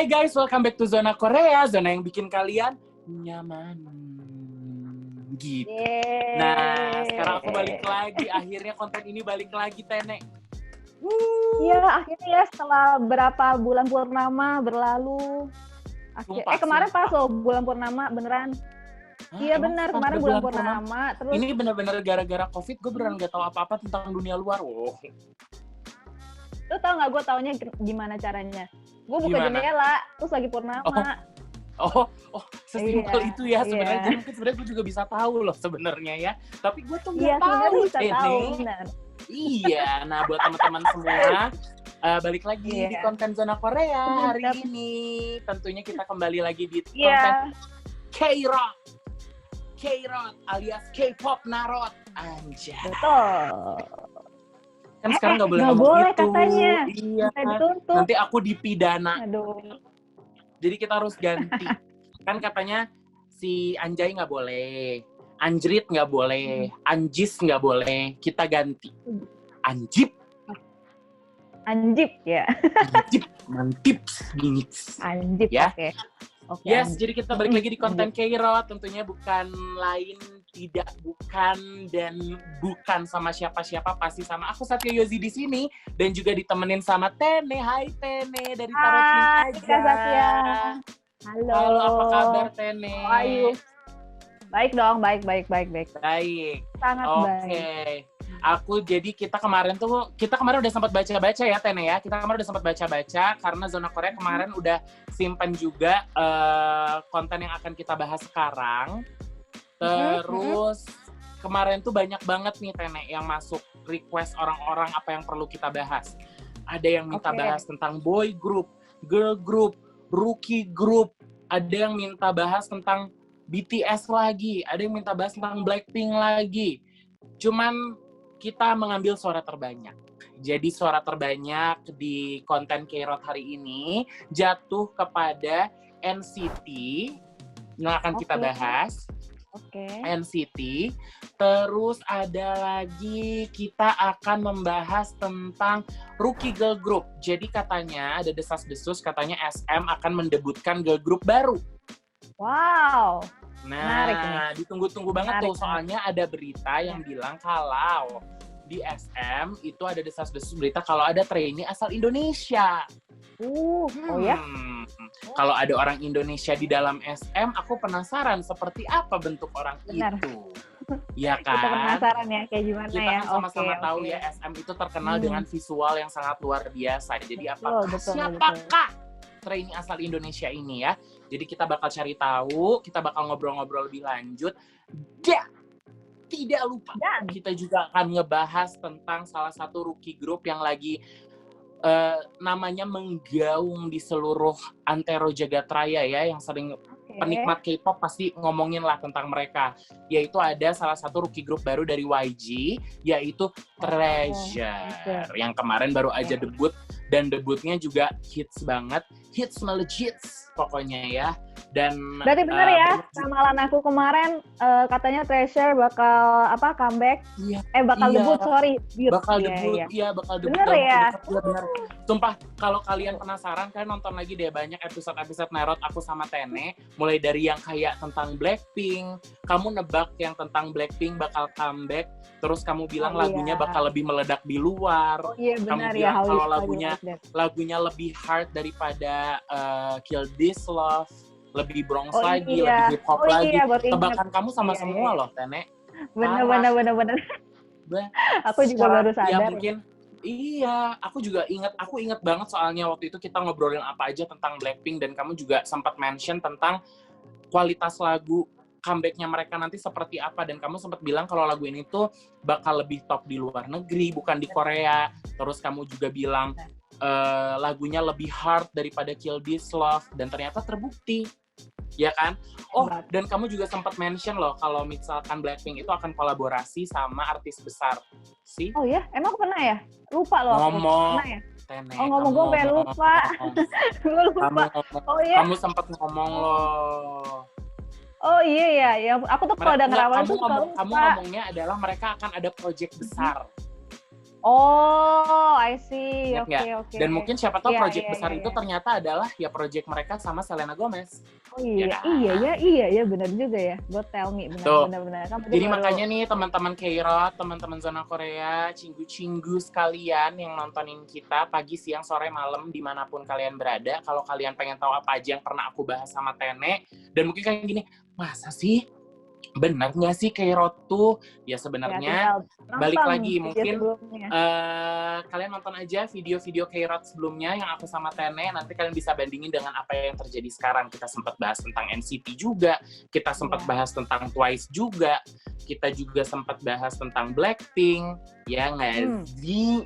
Hai guys, welcome back to Zona Korea, zona yang bikin kalian nyaman gitu. Nah, sekarang aku balik lagi, akhirnya konten ini balik lagi, Tene. Iya, akhirnya ya setelah berapa bulan purnama berlalu. Kemarin pas loh bulan purnama beneran. Iya benar, kemarin bulan purnama. Terus ini benar-benar gara-gara COVID, gue beneran gak tahu apa-apa tentang dunia luar. Wow. Lu tau gak gue taunya gimana caranya? Gue buka jendela, terus lagi purnama. Oh, sesimpel itu ya sebenarnya. Jadi mungkin sebenarnya gue juga bisa tahu loh sebenarnya ya. Tapi gue tuh nggak tahu. Bisa tahu, benar. Iya, nah buat teman-teman semua, balik lagi di konten Zona Korea hari ini. Tentunya kita kembali lagi di konten K-Rock alias K-pop Narot. Anjay. Betul. Kan sekarang nggak boleh ngomong boleh, itu. Katanya. Iya. Nanti aku dipidana. Aduh. Jadi kita harus ganti. Kan katanya si Anjay nggak boleh, Anjrit nggak boleh, Anjis nggak boleh. Kita ganti. Anjip. Anjip ya. Anjip. Mantip. Bingits. Anjip ya. Okay. Yes, jadi kita balik lagi di konten K-Rock. Tentunya bukan sama siapa-siapa, pasti sama aku Satya Yozi di sini dan juga ditemenin sama Tene. Hai Tene dari Tarotin aja. Kak Satya. Halo, apa kabar Tene? Ayo. Baik dong, baik. Sangat baik. Kita kemarin udah sempat baca-baca ya Tene ya. Kita kemarin udah sempat baca-baca karena Zona Korea kemarin udah simpan juga konten yang akan kita bahas sekarang. Terus kemarin tuh banyak banget nih Tene yang masuk request orang-orang apa yang perlu kita bahas. Ada yang minta bahas tentang boy group, girl group, rookie group. Ada yang minta bahas tentang BTS lagi. Ada yang minta bahas tentang Blackpink lagi. Cuman kita mengambil suara terbanyak. Jadi suara terbanyak di konten K-Rock hari ini jatuh kepada NCT yang akan kita bahas. NCT. Terus ada lagi kita akan membahas tentang rookie girl group. Jadi katanya ada desas-desus katanya SM akan mendebutkan girl group baru. Wow. Nah, ditunggu-tunggu banget tuh. Soalnya ada berita yang bilang kalau di SM itu ada desas-desus berita kalau ada trainee asal Indonesia. Oh ya? Kalau ada orang Indonesia di dalam SM, aku penasaran seperti apa bentuk orang itu. Ya kan? Kita penasaran ya kayak gimana kita ya. Kita kan sama-sama tahu ya SM itu terkenal dengan visual yang sangat luar biasa. Jadi siapakah trainee asal Indonesia ini ya? Jadi kita bakal cari tahu, kita bakal ngobrol-ngobrol lebih lanjut. Tidak lupa, kita juga akan ngebahas tentang salah satu rookie group yang lagi namanya menggaung di seluruh antero jagat raya ya, yang sering penikmat K-pop pasti ngomongin lah tentang mereka. Yaitu ada salah satu rookie group baru dari YG, yaitu Treasure. Yang kemarin baru aja debut, dan debutnya juga hits banget. Hits melejits pokoknya ya. Dan berarti benar ya, ramalan aku kemarin katanya Treasure bakal comeback. Debut, sorry. Bakal debut. Bener ya? Bener. Sumpah, kalau kalian penasaran, kalian nonton lagi deh banyak episode-episode Narot aku sama Tene. Mulai dari yang kayak tentang Blackpink, kamu nebak yang tentang Blackpink bakal comeback, terus kamu bilang lagunya bakal lebih meledak di luar. Benar, kamu bilang kalau lagunya lebih hard daripada Kill This Love, lebih Bronx lagi, lebih hip hop lagi. Tebakan kamu sama semua loh, Tene. Bener. Aku juga baru sadar. Ya mungkin. Iya, aku ingat banget soalnya waktu itu kita ngobrolin apa aja tentang Blackpink dan kamu juga sempat mention tentang kualitas lagu comeback-nya mereka nanti seperti apa, dan kamu sempat bilang kalau lagu ini tuh bakal lebih top di luar negeri, bukan di Korea. Terus kamu juga bilang lagunya lebih hard daripada Kill This Love, dan ternyata terbukti. Ya kan? Dan kamu juga sempat mention loh kalau misalkan Blackpink itu akan kolaborasi sama artis besar. Oh ya? Emang pernah ya? Lupa loh. Ngomong. Pernah ya? Tene, ngomong gue pengen lupa. Gue lupa. Kamu sempat ngomong loh. Oh iya ya. Aku tuh kalau udah ngeramal tuh kamu ngomongnya adalah mereka akan ada project besar. Oh, I I see. Ingat nggak? Oke. Dan mungkin siapa tahu Iya, project besar itu ternyata adalah ya project mereka sama Selena Gomez. Oh iya, benar juga ya. Go tell me, benar. Jadi makanya nih teman-teman K-Rod, teman-teman Zona Korea, cinggu-cinggu sekalian yang nontonin kita pagi, siang, sore, malam, dimanapun kalian berada. Kalau kalian pengen tahu apa aja yang pernah aku bahas sama Tene, dan mungkin kayak gini, masa sih? Benar nggak sih K-Rod tuh? Ya sebenarnya balik lagi mungkin kalian nonton aja video-video K-Rod sebelumnya yang aku sama Tene, nanti kalian bisa bandingin dengan apa yang terjadi sekarang. Kita sempat bahas tentang NCT juga, kita sempat bahas tentang Twice juga, kita juga sempat bahas tentang Blackpink, ya nggak sih?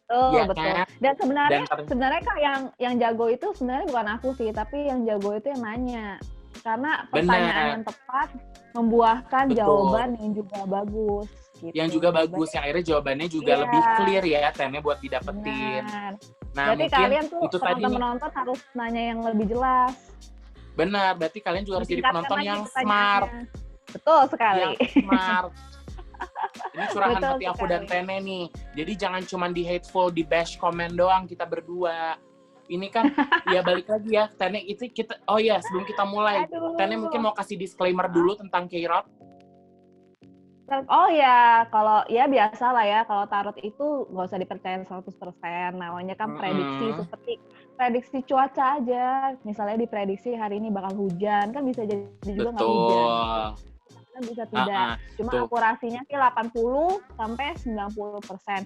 Ya, betul. Kan? Dan sebenarnya Kak yang jago itu sebenarnya bukan aku sih, tapi yang jago itu yang nanya. Karena pertanyaan yang tepat membuahkan jawaban yang juga bagus. Gitu. Yang juga bagus, yang akhirnya jawabannya juga lebih clear ya, Tene buat didapetin. Nah, berarti mungkin kalian tuh itu tadi penonton harus nanya yang lebih jelas. Benar, berarti kalian juga harus jadi penonton yang smart. Betul sekali. Yang smart. Ini curahan hati aku dan Tene nih. Jadi jangan cuma di hateful, di bash komen doang kita berdua. Ini kan ya balik lagi ya, Tene itu kita sebelum kita mulai, Tene mungkin mau kasih disclaimer dulu tentang K-Rod. Oh ya, kalau ya biasa lah ya, kalau tarot itu nggak usah dipercaya 100%, namanya kan prediksi, seperti prediksi cuaca aja. Misalnya diprediksi hari ini bakal hujan, kan bisa jadi juga nggak hujan. Kan bisa tidak. Cuma akurasinya sih 80-90%,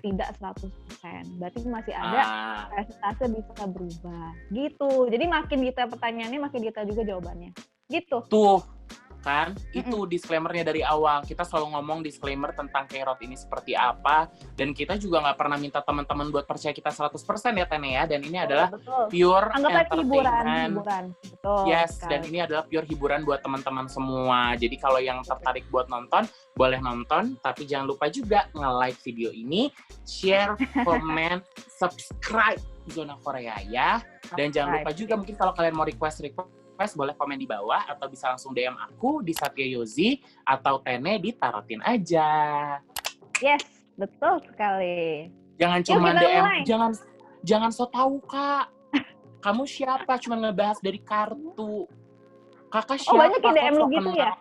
tidak 100%. Berarti masih ada persentase bisa berubah. Gitu. Jadi makin kita pertanyaannya, makin kita juga jawabannya. Gitu. Tuh. Kan? Itu disclaimer-nya dari awal. Kita selalu ngomong disclaimer tentang K-Rod ini seperti apa. Dan kita juga nggak pernah minta teman-teman buat percaya kita 100% ya, Tene ya. Dan ini adalah pure entertainment. Hiburan. Betul. Yes, dan ini adalah pure hiburan buat teman-teman semua. Jadi kalau yang tertarik buat nonton, boleh nonton. Tapi jangan lupa juga nge-like video ini, share, komen, subscribe Zona Korea ya. Dan jangan lupa juga mungkin kalau kalian mau request boleh komen di bawah atau bisa langsung DM aku di Satya Yozi atau Tene di Tarotin aja. Yes, betul sekali. Jangan cuma DM, jangan so tahu Kak. Kamu siapa? Cuma ngebahas dari kartu. Kakak siapa? Oh, banyak yang DM lu gitu ya?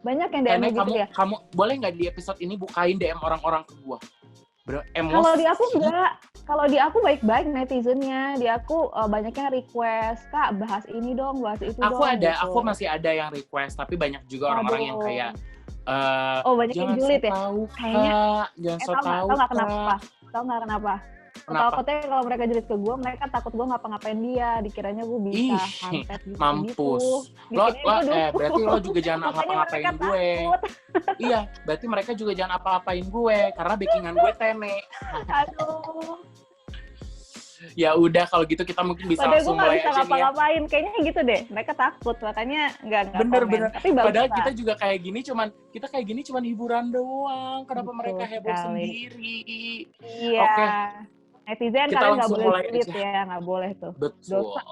Banyak yang DM lu gitu ya? Kamu boleh nggak di episode ini bukain DM orang-orang ke gua? Kalau di aku enggak. Kalau di aku baik-baik netizennya. Di aku banyaknya request, Kak bahas ini dong, bahas itu dong. Aku masih ada yang request, tapi banyak juga orang-orang yang kayak banyak yang julid ya? Kayaknya jangan so tahu. Tahu nggak kenapa? Takutnya kalau mereka julid ke gue, mereka takut gue ngapa-ngapain dia, dikiranya gue bisa santet gitu. Mampus. Berarti lo juga jangan ngapa-ngapain gue. Iya, berarti mereka juga jangan apa-apain gue, karena backingan gue Tene. Aduh. Ya udah, kalau gitu kita mungkin bisa langsung mulai aja nih ya. Gue gak bisa ngapa-ngapain, kayaknya gitu deh. Mereka takut, makanya nggak bener. Tapi padahal kita juga kayak gini cuman hiburan doang. Kenapa mereka heboh sendiri? Iya. Oke. Netizen kita kalian nggak boleh julid ya, nggak boleh tuh. Betul. Dosa.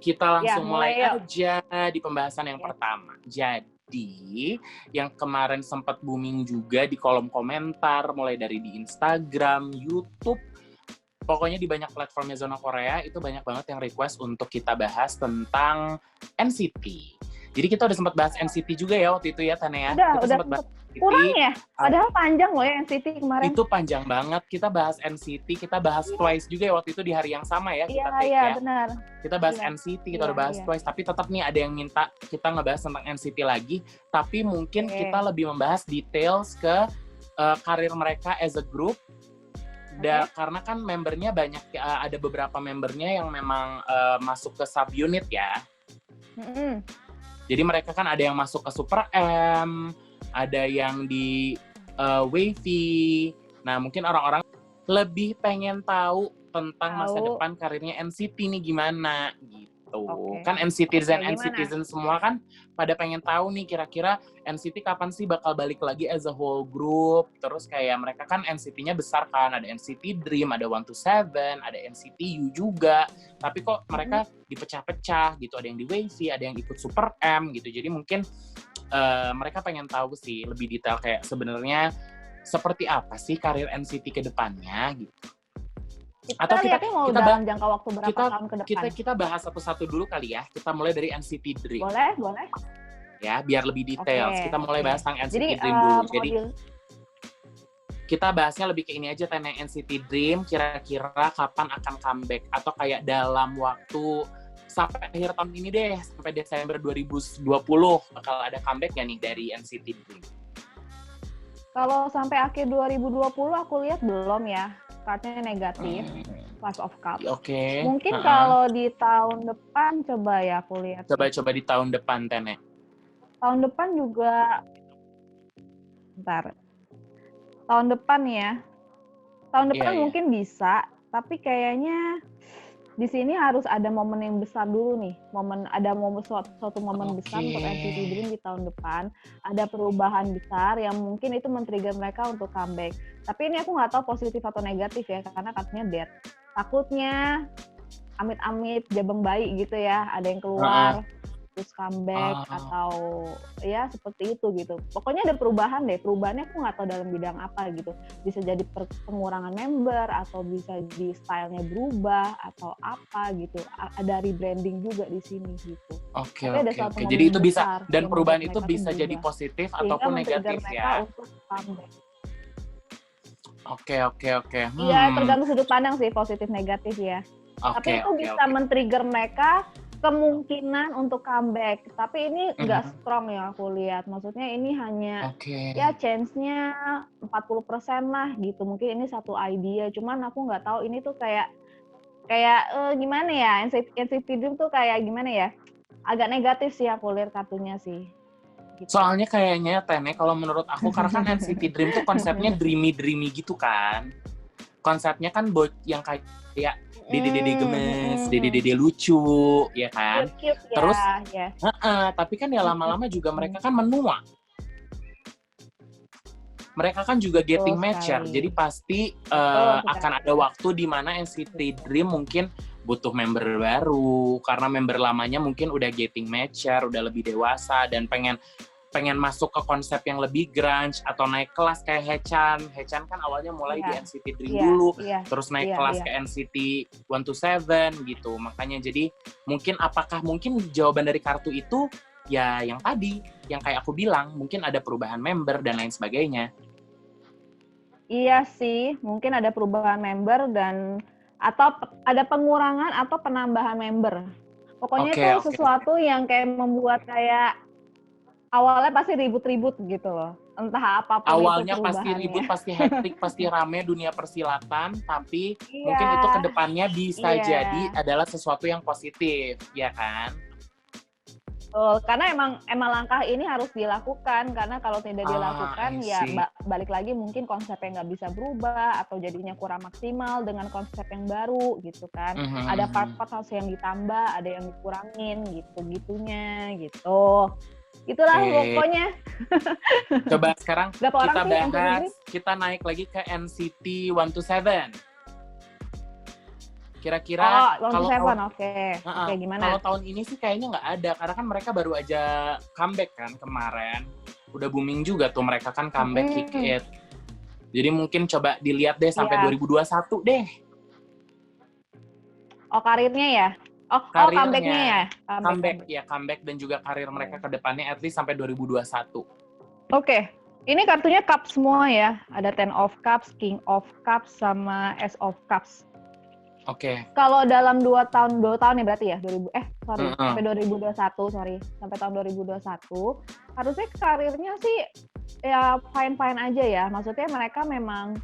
Kita langsung mulai aja di pembahasan yang pertama. Jadi, yang kemarin sempat booming juga di kolom komentar, mulai dari di Instagram, YouTube, pokoknya di banyak platformnya Zona Korea, itu banyak banget yang request untuk kita bahas tentang NCT. Jadi kita udah sempat bahas NCT juga ya waktu itu ya, Tane ya? Udah sempat bahas kurang ya? Padahal panjang loh ya NCT kemarin. Itu panjang banget. Kita bahas NCT, kita bahas Twice juga ya waktu itu di hari yang sama ya. Iya, benar. Kita bahas NCT, kita udah bahas Twice. Tapi tetap nih ada yang minta kita ngebahas tentang NCT lagi. Tapi mungkin kita lebih membahas details ke karir mereka as a group. Karena kan membernya banyak, ada beberapa membernya yang memang masuk ke subunit ya. Jadi mereka kan ada yang masuk ke Super M, ada yang di Wavy. Nah, mungkin orang-orang lebih pengen tahu tentang masa depan karirnya NCT nih gimana gitu. Kan NCTzen semua kan pada pengen tahu nih kira-kira NCT kapan sih bakal balik lagi as a whole group. Terus kayak mereka kan NCT-nya besar kan, ada NCT Dream, ada 127, ada NCT U juga. Tapi kok mereka dipecah-pecah gitu, ada yang di Wavy, ada yang ikut Super M gitu. Jadi mungkin mereka pengen tahu sih lebih detail kayak sebenarnya seperti apa sih karir NCT ke depannya gitu. Atau Kita lihatnya mau dalam jangka waktu berapa tahun ke depan? Kita bahas satu-satu dulu kali ya. Kita mulai dari NCT Dream. Boleh. Ya, biar lebih detail. Kita mulai bahas tentang NCT Dream dulu. Jadi kita bahasnya lebih ke ini aja, tentang NCT Dream. Kira-kira kapan akan comeback? Atau kayak dalam waktu sampai akhir tahun ini deh, sampai Desember 2020 bakal ada comeback ya nih dari NCT Dream? Kalau sampai akhir 2020 aku lihat belum ya. Kartunya negatif, Five of Cups. Oke. Mungkin kalau di tahun depan coba ya aku lihat. Coba di tahun depan, Tene. Tahun depan juga, bentar. Tahun depan ya. Tahun depan mungkin bisa, tapi kayaknya di sini harus ada momen yang besar dulu nih. Suatu momen besar untuk NCT Dream di tahun depan. Ada perubahan besar yang mungkin itu men-trigger mereka untuk comeback. Tapi ini aku nggak tahu positif atau negatif ya, karena katanya dead. Takutnya amit-amit jabang bayi gitu ya, ada yang keluar terus comeback atau ya seperti itu gitu. Pokoknya ada perubahan deh. Perubahannya aku nggak tahu dalam bidang apa gitu. Bisa jadi pengurangan member atau bisa di stylenya berubah atau apa gitu. Ada rebranding juga di sini gitu. Oke. Jadi itu bisa, dan perubahan itu bisa jadi positif ataupun negatif ya. Untuk comeback. Oke. Iya, tergantung sudut pandang sih, positif negatif ya. Tapi itu bisa men-trigger mereka kemungkinan untuk comeback. Tapi ini nggak strong ya aku lihat. Maksudnya ini hanya ya chance-nya 40% lah gitu. Mungkin ini satu idea. Cuman aku nggak tahu ini tuh kayak gimana ya, NCT Dream tuh kayak gimana ya, agak negatif sih aku lihat kartunya sih. Gitu. Soalnya kayaknya Tene, kalau menurut aku, karena kan NCT Dream tuh konsepnya dreamy gitu kan. Konsepnya kan yang kayak dede gemes, dede lucu, ya kan. Cute, terus ya. Tapi kan ya lama-lama juga mereka kan menua. Mereka kan juga getting mature, jadi pasti akan ada waktu di mana NCT Dream mungkin butuh member baru, karena member lamanya mungkin udah getting mature, udah lebih dewasa, dan pengen masuk ke konsep yang lebih grunge atau naik kelas kayak Haechan. Haechan kan awalnya mulai di NCT Dream dulu, terus naik kelas ke NCT 127 gitu. Makanya jadi apakah mungkin jawaban dari kartu itu ya yang tadi, yang kayak aku bilang, mungkin ada perubahan member dan lain sebagainya. Iya sih, mungkin ada perubahan member atau ada pengurangan atau penambahan member. Pokoknya itu sesuatu yang kayak membuat kayak awalnya pasti ribut-ribut gitu loh. Entah apapun awalnya itu pasti ribut, pasti hektik, pasti rame dunia persilatan, tapi mungkin itu kedepannya bisa jadi adalah sesuatu yang positif, ya kan? Karena emang langkah ini harus dilakukan, karena kalau tidak dilakukan balik lagi mungkin konsepnya nggak bisa berubah atau jadinya kurang maksimal dengan konsep yang baru gitu kan. Ada part-part yang ditambah, ada yang dikurangin gitu-gitunya gitu. Itulah pokoknya. Coba sekarang kita bahas, kita naik lagi ke NCT 127. Kira-kira kalau gimana? Kalau tahun ini sih kayaknya nggak ada, karena kan mereka baru aja comeback kan kemarin. Udah booming juga tuh mereka kan comeback Kick It. Jadi mungkin coba dilihat deh sampai 2021 deh. Karirnya ya? Comeback-nya ya? Comeback dan juga karir mereka ke depannya at least sampai 2021. Oke. Ini kartunya cup semua ya. Ada Ten of Cups, King of Cups, sama Ace of Cups. Oke. Kalau dalam 2 tahun ya berarti ya, sampai 2021, sampai tahun 2021, harusnya karirnya sih ya fine-fine aja ya. Maksudnya mereka memang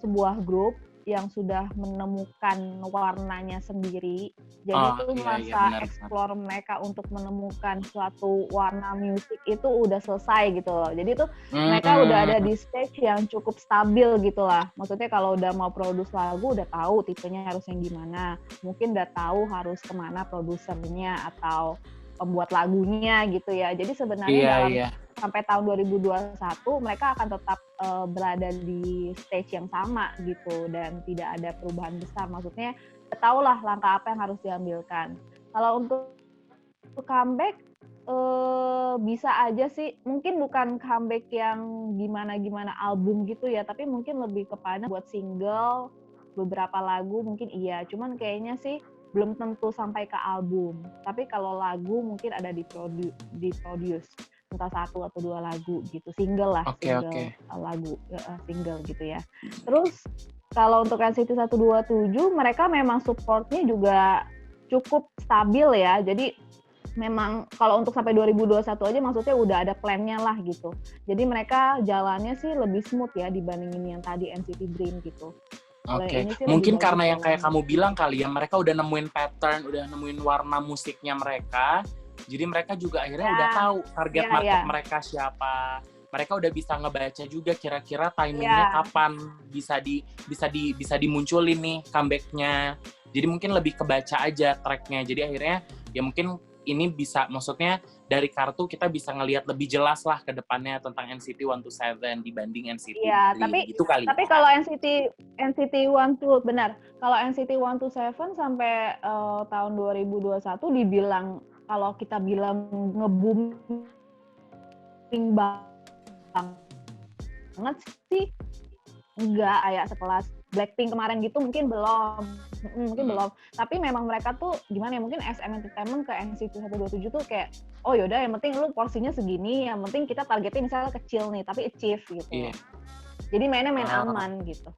sebuah grup yang sudah menemukan warnanya sendiri. Jadi itu masa explore mereka untuk menemukan suatu warna musik itu udah selesai gitu loh. Jadi itu mereka udah ada di stage yang cukup stabil gitu lah. Maksudnya kalau udah mau produce lagu udah tahu tipenya harus yang gimana. Mungkin udah tahu harus kemana produsernya atau pembuat lagunya gitu ya. Jadi sebenarnya sampai tahun 2021 mereka akan tetap berada di stage yang sama gitu dan tidak ada perubahan besar. Maksudnya tahulah langkah apa yang harus diambilkan. Kalau untuk comeback bisa aja sih, mungkin bukan comeback yang gimana album gitu ya, tapi mungkin lebih kepada buat single beberapa lagu mungkin iya, cuman kayaknya sih belum tentu sampai ke album. Tapi kalau lagu mungkin ada di-produce entah 1 atau 2 lagu gitu, single lah, single lagu, single gitu ya. Terus kalau untuk NCT 127 mereka memang support-nya juga cukup stabil ya. Jadi memang kalau untuk sampai 2021 aja maksudnya udah ada plan-nya lah gitu. Jadi mereka jalannya sih lebih smooth ya dibandingin yang tadi NCT Dream gitu. Oke, mungkin karena yang kayak kamu bilang kali ya, mereka udah nemuin pattern, udah nemuin warna musiknya mereka, jadi mereka juga akhirnya udah tahu target market mereka siapa. Mereka udah bisa ngebaca juga kira-kira timingnya kapan bisa dimunculin nih comeback-nya. Jadi mungkin lebih kebaca aja track-nya. Jadi akhirnya ya mungkin ini bisa, maksudnya dari kartu kita bisa ngelihat lebih jelas lah ke depannya tentang NCT 127 dibanding NCT 3 gitu kali. Tapi kalau NCT 127 benar. Kalau NCT 127 sampai tahun 2021 dibilang, kalau kita bilang nge-booming banget sih enggak, kayak sekelas Blackpink kemarin gitu mungkin belum. Tapi memang mereka tuh gimana ya, mungkin SM Entertainment ke NCT 127 tuh kayak, oh yaudah yang penting lu porsinya segini, yang penting kita targetnya misalnya kecil nih tapi achieve gitu. Jadi mainnya main aman gitu.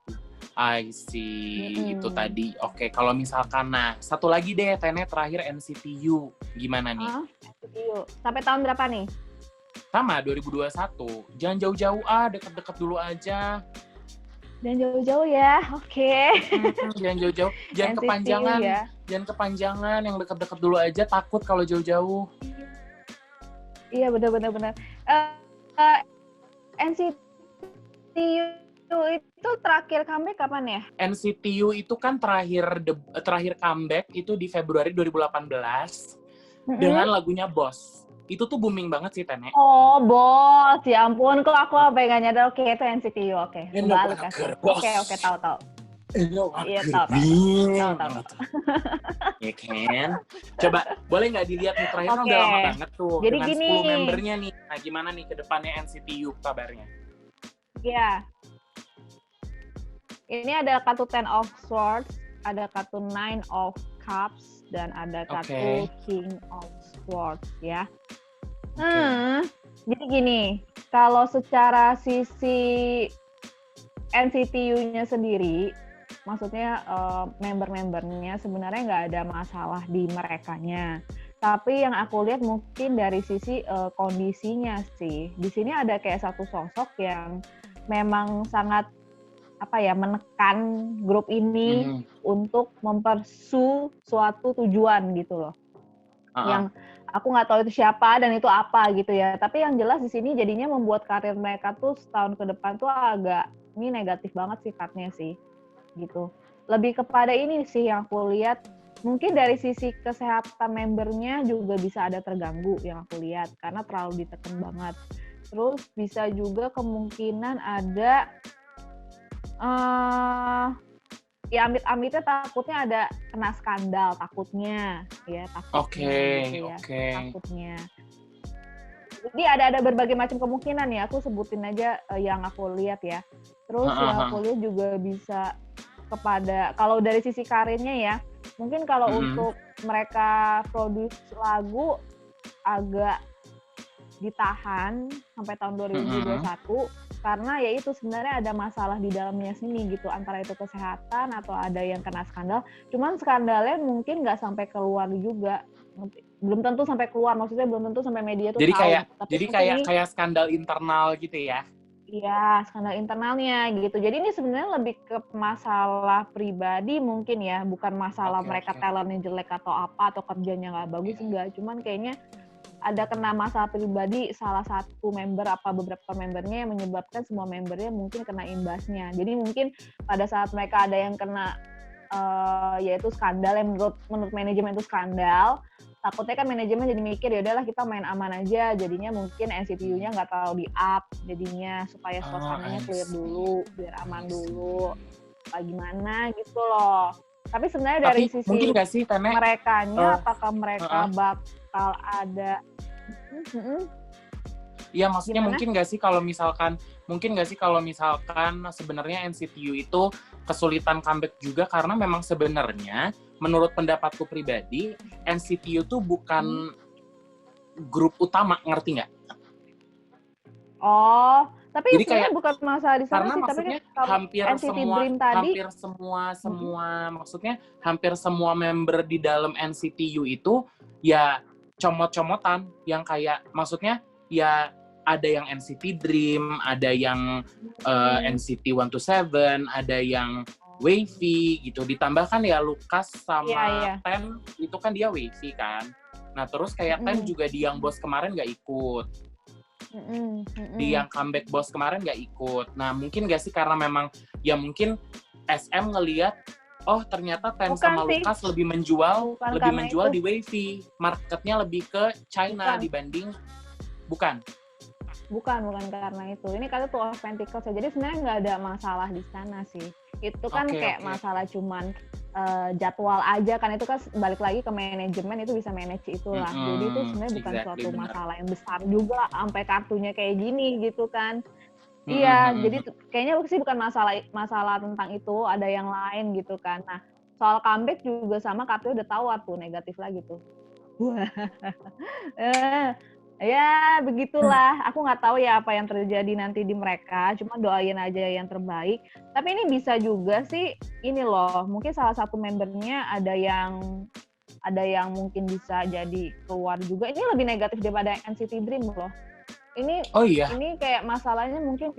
I see, itu tadi. Oke, kalau misalkan, nah satu lagi deh, Tene terakhir NCT U, gimana nih? NCT U, sampai tahun berapa nih? Sama, 2021. Jangan jauh-jauh deket-deket dulu aja. Jangan jauh-jauh ya, oke. Jangan jauh-jauh, jangan kepanjangan. Ya. Jangan kepanjangan, yang deket-deket dulu aja, takut kalau jauh-jauh. Iya, benar. NCT U itu terakhir comeback kapan ya? NCT U itu kan terakhir comeback itu di Februari 2018 dengan lagunya Boss. Itu tuh booming banget sih, Tene. Oh, Boss. Ya ampun, kok aku pengen nyadar. Oke, itu NCT U, oke. Oke, tahu. Iya, tahu. Ya kan? Coba, boleh nggak dilihat nih, terakhir kan udah lama banget tuh. Jadi dengan gini, 10 membernya nih. Nah, gimana nih ke depannya NCT U kabarnya? Iya. Ini ada kartu 10 of Swords, ada kartu 9 of Cups, dan ada kartu King of Swords ya. Jadi gini, kalau secara sisi NCT U-nya sendiri, maksudnya member-membernya sebenarnya nggak ada masalah di merekanya. Tapi yang aku lihat mungkin dari sisi kondisinya sih. Di sini ada kayak satu sosok yang memang sangat menekan grup ini untuk mempersu suatu tujuan gitu loh. Yang aku nggak tahu itu siapa dan itu apa gitu ya. Tapi yang jelas di sini jadinya membuat karir mereka tuh setahun ke depan tuh agak ini negatif banget sifatnya sih gitu. Lebih kepada ini sih yang aku lihat, mungkin dari sisi kesehatan membernya juga bisa ada terganggu yang aku lihat karena terlalu ditekan banget. Terus bisa juga kemungkinan ada ya amit-amitnya takutnya ada kena skandal, takutnya takutnya. Jadi ada berbagai macam kemungkinan ya, aku sebutin aja yang aku lihat ya. Terus yang aku lihat juga bisa kepada, kalau dari sisi karirnya ya, mungkin kalau untuk mereka produce lagu agak ditahan sampai tahun 2021 karena ya itu sebenarnya ada masalah di dalamnya sini gitu, antara itu kesehatan atau ada yang kena skandal. Cuman skandalnya mungkin nggak sampai keluar juga, belum tentu sampai keluar, maksudnya belum tentu sampai media tuh tahu. Jadi kayak skandal internal gitu ya? Iya, skandal internalnya gitu. Jadi ini sebenarnya lebih ke masalah pribadi mungkin ya, bukan masalah mereka talentnya jelek atau apa atau kerjanya nggak bagus, enggak. Cuman kayaknya ada kena masalah pribadi salah satu member apa beberapa membernya yang menyebabkan semua membernya mungkin kena imbasnya. Jadi mungkin pada saat mereka ada yang kena yaitu skandal yang menurut manajemen itu skandal, takutnya kan manajemen jadi mikir ya udahlah kita main aman aja, jadinya mungkin NCT U-nya nggak terlalu di up jadinya supaya suasananya clear dulu, biar aman dulu, gimana gitu loh. Tapi sebenarnya dari sisi mungkin nggak sih, Tene, merekanya apakah mereka bakal ada Iya, maksudnya mungkin nggak sih kalau misalkan sebenarnya NCT U itu kesulitan comeback juga karena memang sebenarnya menurut pendapatku pribadi NCT U tuh bukan grup utama, ngerti nggak? Oh, tapi Jadi sebenarnya kayak bukan masalah di sana karena sih, tapi kan maksudnya kalau hampir NCT semua Dream tadi, maksudnya hampir semua member di dalam NCT U itu ya comot-comotan yang kayak maksudnya ya ada yang NCT Dream, ada yang NCT 127, ada yang Wavy gitu. Ditambahkan ya Lukas sama Ten itu kan dia Wavy kan. Nah terus kayak Ten juga di yang Boss kemarin nggak ikut. Di yang comeback Boss kemarin nggak ikut. Nah mungkin nggak sih karena memang ya mungkin SM ngelihat oh ternyata Ten sama Lukas lebih menjual di Wavy. Marketnya lebih ke China dibanding bukan karena itu. Ini kata tuh authenticals. Jadi sebenarnya nggak ada masalah di sana sih. Itu kan masalah cuman jadwal aja kan, itu kan balik lagi ke manajemen, itu bisa manage itulah. Jadi itu sebenarnya bukan suatu masalah yang besar juga sampai kartunya kayak gini gitu kan. Iya, jadi kayaknya sih bukan masalah tentang itu, ada yang lain gitu kan. Nah, soal comeback juga sama, kartunya udah tahu tuh negatif lagi tuh. Ya begitulah, aku nggak tahu ya apa yang terjadi nanti di mereka, cuma doain aja yang terbaik. Tapi ini bisa juga sih, ini loh, mungkin salah satu membernya ada yang mungkin bisa jadi keluar juga. Ini lebih negatif daripada NCT Dream loh. Ini kayak masalahnya mungkin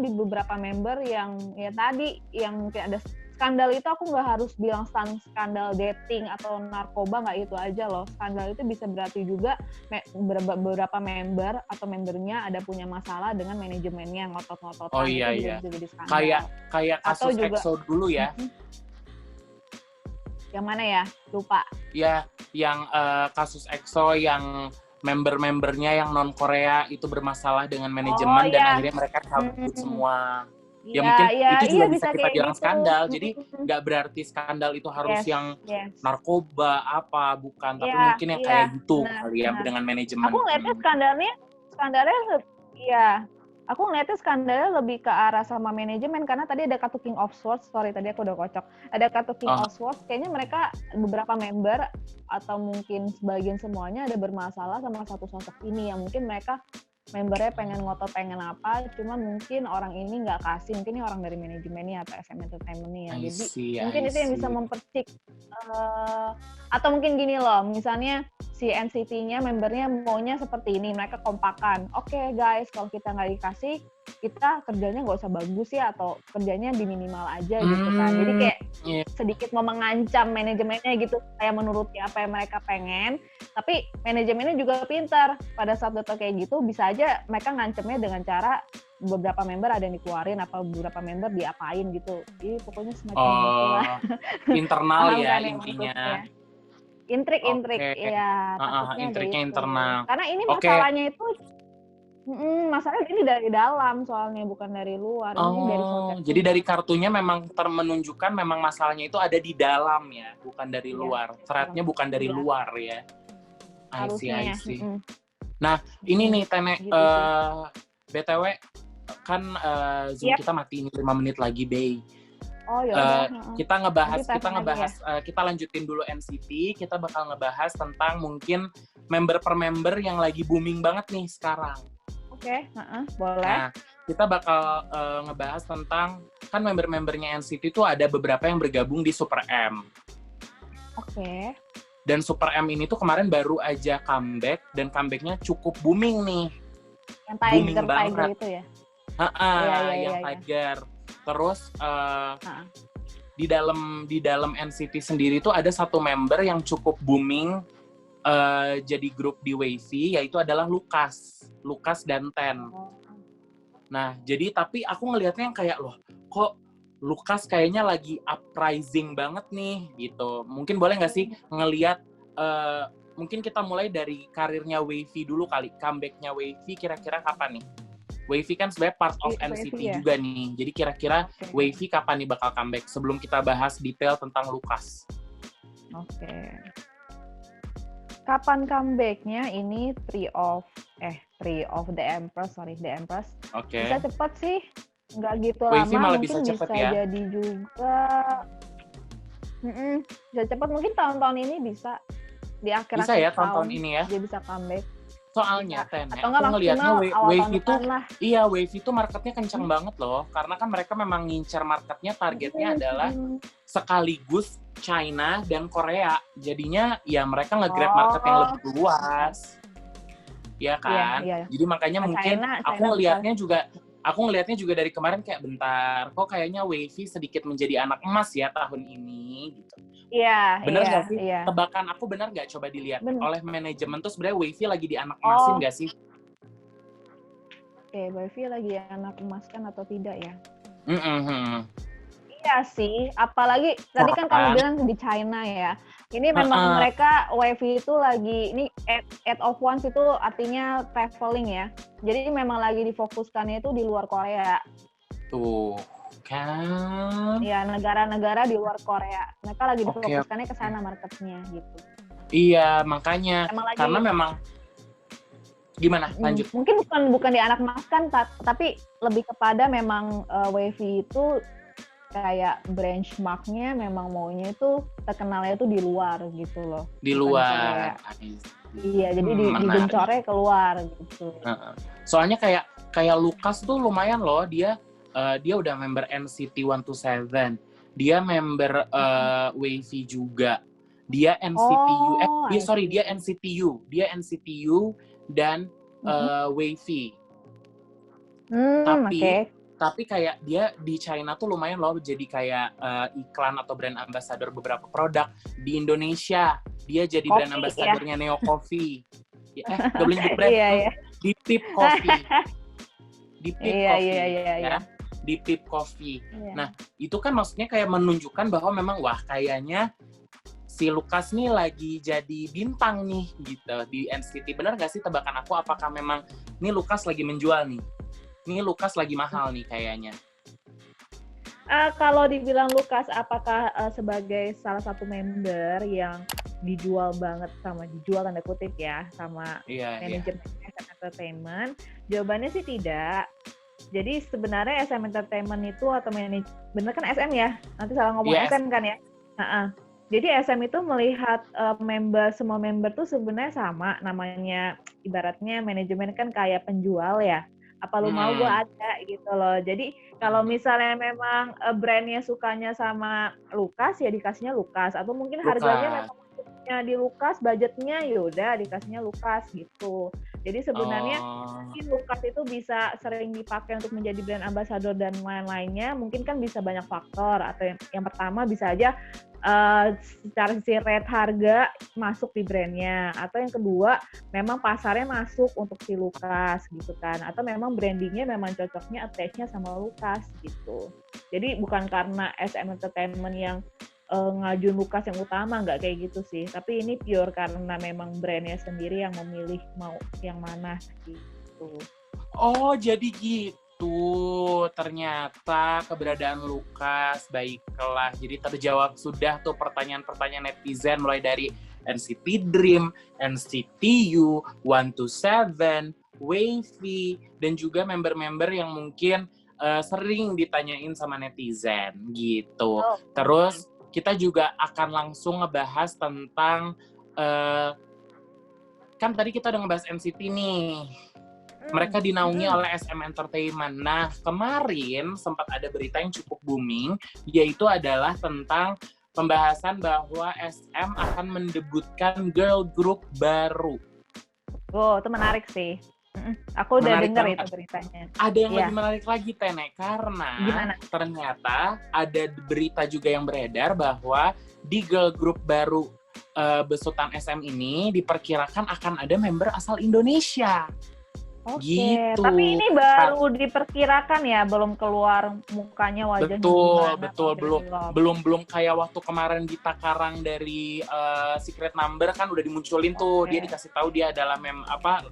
di beberapa member yang ya tadi yang mungkin ada skandal itu. Aku nggak harus bilang skandal dating atau narkoba, nggak itu aja loh. Skandal itu bisa berarti juga beberapa member atau membernya ada punya masalah dengan manajemennya, ngotot-ngototan. Oh iya. Kayak kasus EXO dulu ya. Yang mana ya? Lupa. Ya, yang kasus EXO yang member-membernya yang non Korea itu bermasalah dengan manajemen dan akhirnya mereka cabut semua. Ya mungkin itu juga bisa kita bilang skandal. Jadi nggak berarti skandal itu harus yang narkoba bukan, tapi mungkin yang kayak gitu kali ya dengan manajemen. Aku ngeliatnya skandalnya lebih ke arah sama manajemen, karena tadi ada kartu King of Swords. Sorry, tadi aku udah kocok. Ada kartu King of Swords. Kayaknya mereka beberapa member atau mungkin sebagian semuanya ada bermasalah sama satu sosok ini, yang mungkin mereka membernya pengen ngotot pengen apa, cuman mungkin orang ini nggak kasih, mungkin ini orang dari manajemennya atau SM Entertainment-nya. Jadi mungkin itu yang bisa mempercik. Atau mungkin gini loh, misalnya si NCT-nya membernya maunya seperti ini, mereka kompakan. Oke, guys, kalau kita nggak dikasih, kita kerjanya nggak usah bagus ya, atau kerjanya di minimal aja gitu kan. Jadi kayak sedikit mau mengancam manajemennya gitu, kayak menuruti apa yang mereka pengen. Tapi manajemennya juga pintar. Pada saat data kayak gitu, bisa aja mereka ngancemnya dengan cara beberapa member ada yang dikeluarin, apa beberapa member diapain gitu. Jadi pokoknya semacam itulah. Internal ya intinya. Intrik, ya. Intriknya internal. Karena ini masalahnya itu, masalahnya ini dari dalam soalnya, bukan dari luar. Ini dari jadi dari kartunya memang menunjukkan memang masalahnya itu ada di dalam ya, bukan dari luar. Thread-nya bukan dari luar ya. I see. Nah, ini nih Tene, BTW kan Zoom kita mati ini 5 menit lagi, Bay. Kita lanjutin dulu NCT. Kita bakal ngebahas tentang mungkin member per member yang lagi booming banget nih sekarang. Boleh. Nah, kita bakal ngebahas tentang kan member-membernya NCT itu ada beberapa yang bergabung di Super M. Dan Super M ini tuh kemarin baru aja comeback, dan comebacknya cukup booming nih. Yang Tiger itu ya? Yang Tiger. Terus di dalam NCT sendiri tuh ada satu member yang cukup booming jadi grup di Wavy, yaitu adalah Lukas dan Ten. Nah, jadi tapi aku ngelihatnya yang kayak loh, kok Lukas kayaknya lagi uprising banget nih gitu. Mungkin boleh nggak sih ngelihat mungkin kita mulai dari karirnya Wavy dulu kali, comebacknya Wavy kira-kira kapan nih? Wavy kan sebenarnya part of NCT juga nih. Jadi kira-kira Wavy kapan nih bakal comeback sebelum kita bahas detail tentang Lukas? Kapan comebacknya ini Tree of the Empress. Bisa cepat sih. nggak gitu Wavy lama, malah mungkin bisa cepet bisa ya. jadi juga. Bisa cepat, mungkin tahun-tahun ini bisa di Bisa akhir-akhir ya tahun-tahun tahun ini ya. dia bisa comeback. Soalnya Bisa. Ten, Atau aku nggak ngelihatnya maksimal awal tahun Wavy itu, depan lah. iya Wavy itu marketnya kencang banget loh. Karena kan mereka memang ngincer marketnya, targetnya adalah sekaligus China dan Korea. Jadinya ya mereka nge-grab market yang lebih luas. Ya kan? Iya. Jadi makanya mungkin aku ngelihatnya juga dari kemarin kayak bentar, kok kayaknya Wavy sedikit menjadi anak emas ya tahun ini gitu. Iya. Bener nggak sih? Iya. Tebakan aku bener nggak? Coba dilihat oleh manajemen tuh sebenarnya Wavy lagi di anak emasin nggak sih? Oke, Wavy lagi anak emas kan atau tidak ya? Mm-hmm. Iya sih, apalagi tadi kan kamu bilang di China ya. Ini memang mereka Wavy itu lagi, ini Eight of Wands itu artinya traveling ya. Jadi memang lagi difokuskannya itu di luar Korea. Tuh kan? Ya, negara-negara di luar Korea. Mereka lagi difokuskannya ke sana marketnya gitu. Iya, makanya karena memang gimana? Lanjut. Mungkin bukan di anak emas kan, tapi lebih kepada memang Wavy itu kayak benchmarknya memang maunya itu terkenalnya itu di luar gitu loh. Di luar. Iya, jadi digencornya keluar gitu. Soalnya kayak Lukas tuh lumayan loh, dia udah member NCT 127. Dia member Wavy juga. Dia NCTU. Dia NCTU. Dia NCTU dan Wavy. Tapi kayak dia di China tuh lumayan loh, jadi kayak iklan atau brand ambassador beberapa produk. Di Indonesia dia jadi brand ambassadornya Neo Coffee. Gak boleh nyebut brand. Di Pip Coffee. Di Pip Coffee. Ya. Di Pip Coffee. Nah, itu kan maksudnya kayak menunjukkan bahwa memang wah kayaknya si Lukas nih lagi jadi bintang nih gitu di NCT. Bener gak sih tebakan aku, apakah memang nih Lukas lagi menjual nih? Ini Lukas lagi mahal nih kayaknya. Kalau dibilang Lukas, apakah sebagai salah satu member yang dijual banget dijual tanda kutip ya sama manajemen SM Entertainment? Jawabannya sih tidak. Jadi sebenarnya SM Entertainment itu atau bener kan SM ya? Nanti salah ngomong SM kan ya? Jadi SM itu melihat semua member tuh sebenarnya sama, namanya ibaratnya manajemen kan kayak penjual ya. Apa lu mau gue ada gitu loh. Jadi kalau misalnya memang brandnya sukanya sama Lukas ya dikasihnya Lukas, atau mungkin harganya memang di Lukas, budgetnya yaudah dikasihnya Lukas gitu. Jadi sebenarnya mungkin Lukas itu bisa sering dipakai untuk menjadi brand ambassador dan lain-lainnya, mungkin kan bisa banyak faktor. Atau yang pertama bisa aja secara sisi rate harga masuk di brandnya, atau yang kedua memang pasarnya masuk untuk si Lukas gitu kan, atau memang brandingnya memang cocoknya attach-nya sama Lukas gitu. Jadi bukan karena SM Entertainment yang ngajuin Lukas yang utama, nggak kayak gitu sih, tapi ini pure karena memang brandnya sendiri yang memilih mau yang mana gitu. Oh jadi gitu ternyata keberadaan Lukas. Baiklah, jadi terjawab sudah tuh pertanyaan-pertanyaan netizen mulai dari NCT Dream, NCTU, 127, Wavy, dan juga member-member yang mungkin sering ditanyain sama netizen gitu. Terus kita juga akan langsung ngebahas tentang kan tadi kita udah ngebahas NCT nih. Mereka dinaungi oleh SM Entertainment. Nah, kemarin sempat ada berita yang cukup booming, yaitu adalah tentang pembahasan bahwa SM akan mendebutkan girl group baru. Oh, itu menarik sih. Aku udah dengar itu beritanya. Ada yang lebih menarik lagi, Tene, karena ternyata ada berita juga yang beredar bahwa di girl group baru besutan SM ini diperkirakan akan ada member asal Indonesia. Oke, gitu. Tapi ini baru diperkirakan ya, belum keluar mukanya, wajahnya. Betul, belum kayak waktu kemarin di Takarang dari Secret Number kan udah dimunculin tuh, dia dikasih tahu dia adalah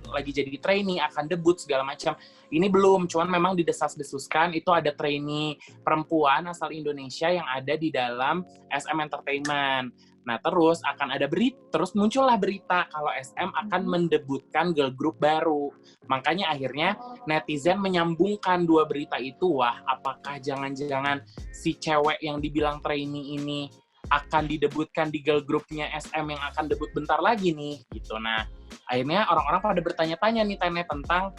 lagi jadi trainee, akan debut segala macam. Ini belum, cuman memang didesas-desuskan itu ada trainee perempuan asal Indonesia yang ada di dalam SM Entertainment. Nah, terus akan ada terus muncullah berita kalau SM akan mendebutkan girl group baru. Makanya akhirnya netizen menyambungkan dua berita itu. Wah, apakah jangan-jangan si cewek yang dibilang trainee ini akan didebutkan di girl groupnya SM yang akan debut bentar lagi nih, gitu. Nah, akhirnya orang-orang pada bertanya-tanya nih, Tene, tentang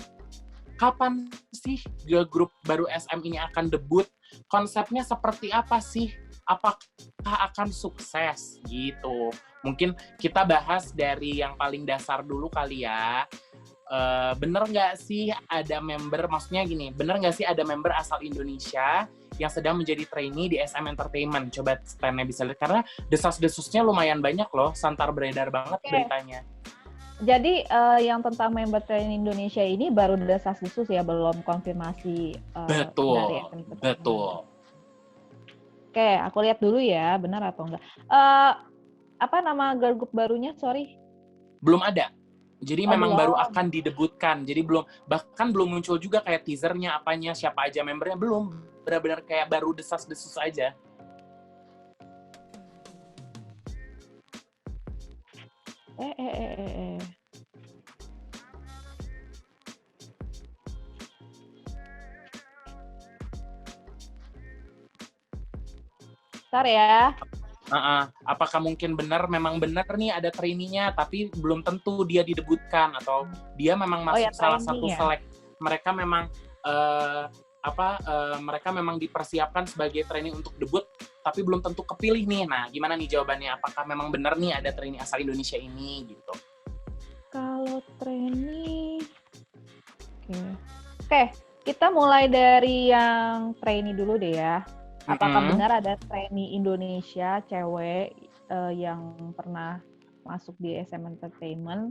kapan sih girl group baru SM ini akan debut? Konsepnya seperti apa sih? Apakah akan sukses gitu? Mungkin kita bahas dari yang paling dasar dulu kali ya. Bener nggak sih ada member, maksudnya gini, bener nggak sih ada member asal Indonesia yang sedang menjadi trainee di SM Entertainment? Coba Stanley bisa lihat, karena desas-desusnya lumayan banyak loh, santar beredar banget beritanya. Jadi yang tentang member trainee Indonesia ini baru desas-desus ya, belum konfirmasi dari SM Entertainment. Betul. Oke, aku lihat dulu ya, benar atau enggak. Apa nama girl group barunya? Sorry. Belum ada. Jadi memang baru akan didebutkan. Jadi bahkan belum muncul juga kayak teasernya, apanya, siapa aja membernya, belum. Benar-benar kayak baru desas-desus aja. Bentar ya. Apakah mungkin memang benar nih ada trainee-nya, tapi belum tentu dia didebutkan, atau dia memang masuk salah satu select. Mereka memang mereka memang dipersiapkan sebagai trainee untuk debut, tapi belum tentu kepilih nih. Nah, gimana nih jawabannya? Apakah memang benar nih ada trainee asal Indonesia ini gitu? Kalau trainee, oke, kita mulai dari yang trainee dulu deh ya. Apakah benar ada trainee Indonesia cewek yang pernah masuk di SM Entertainment?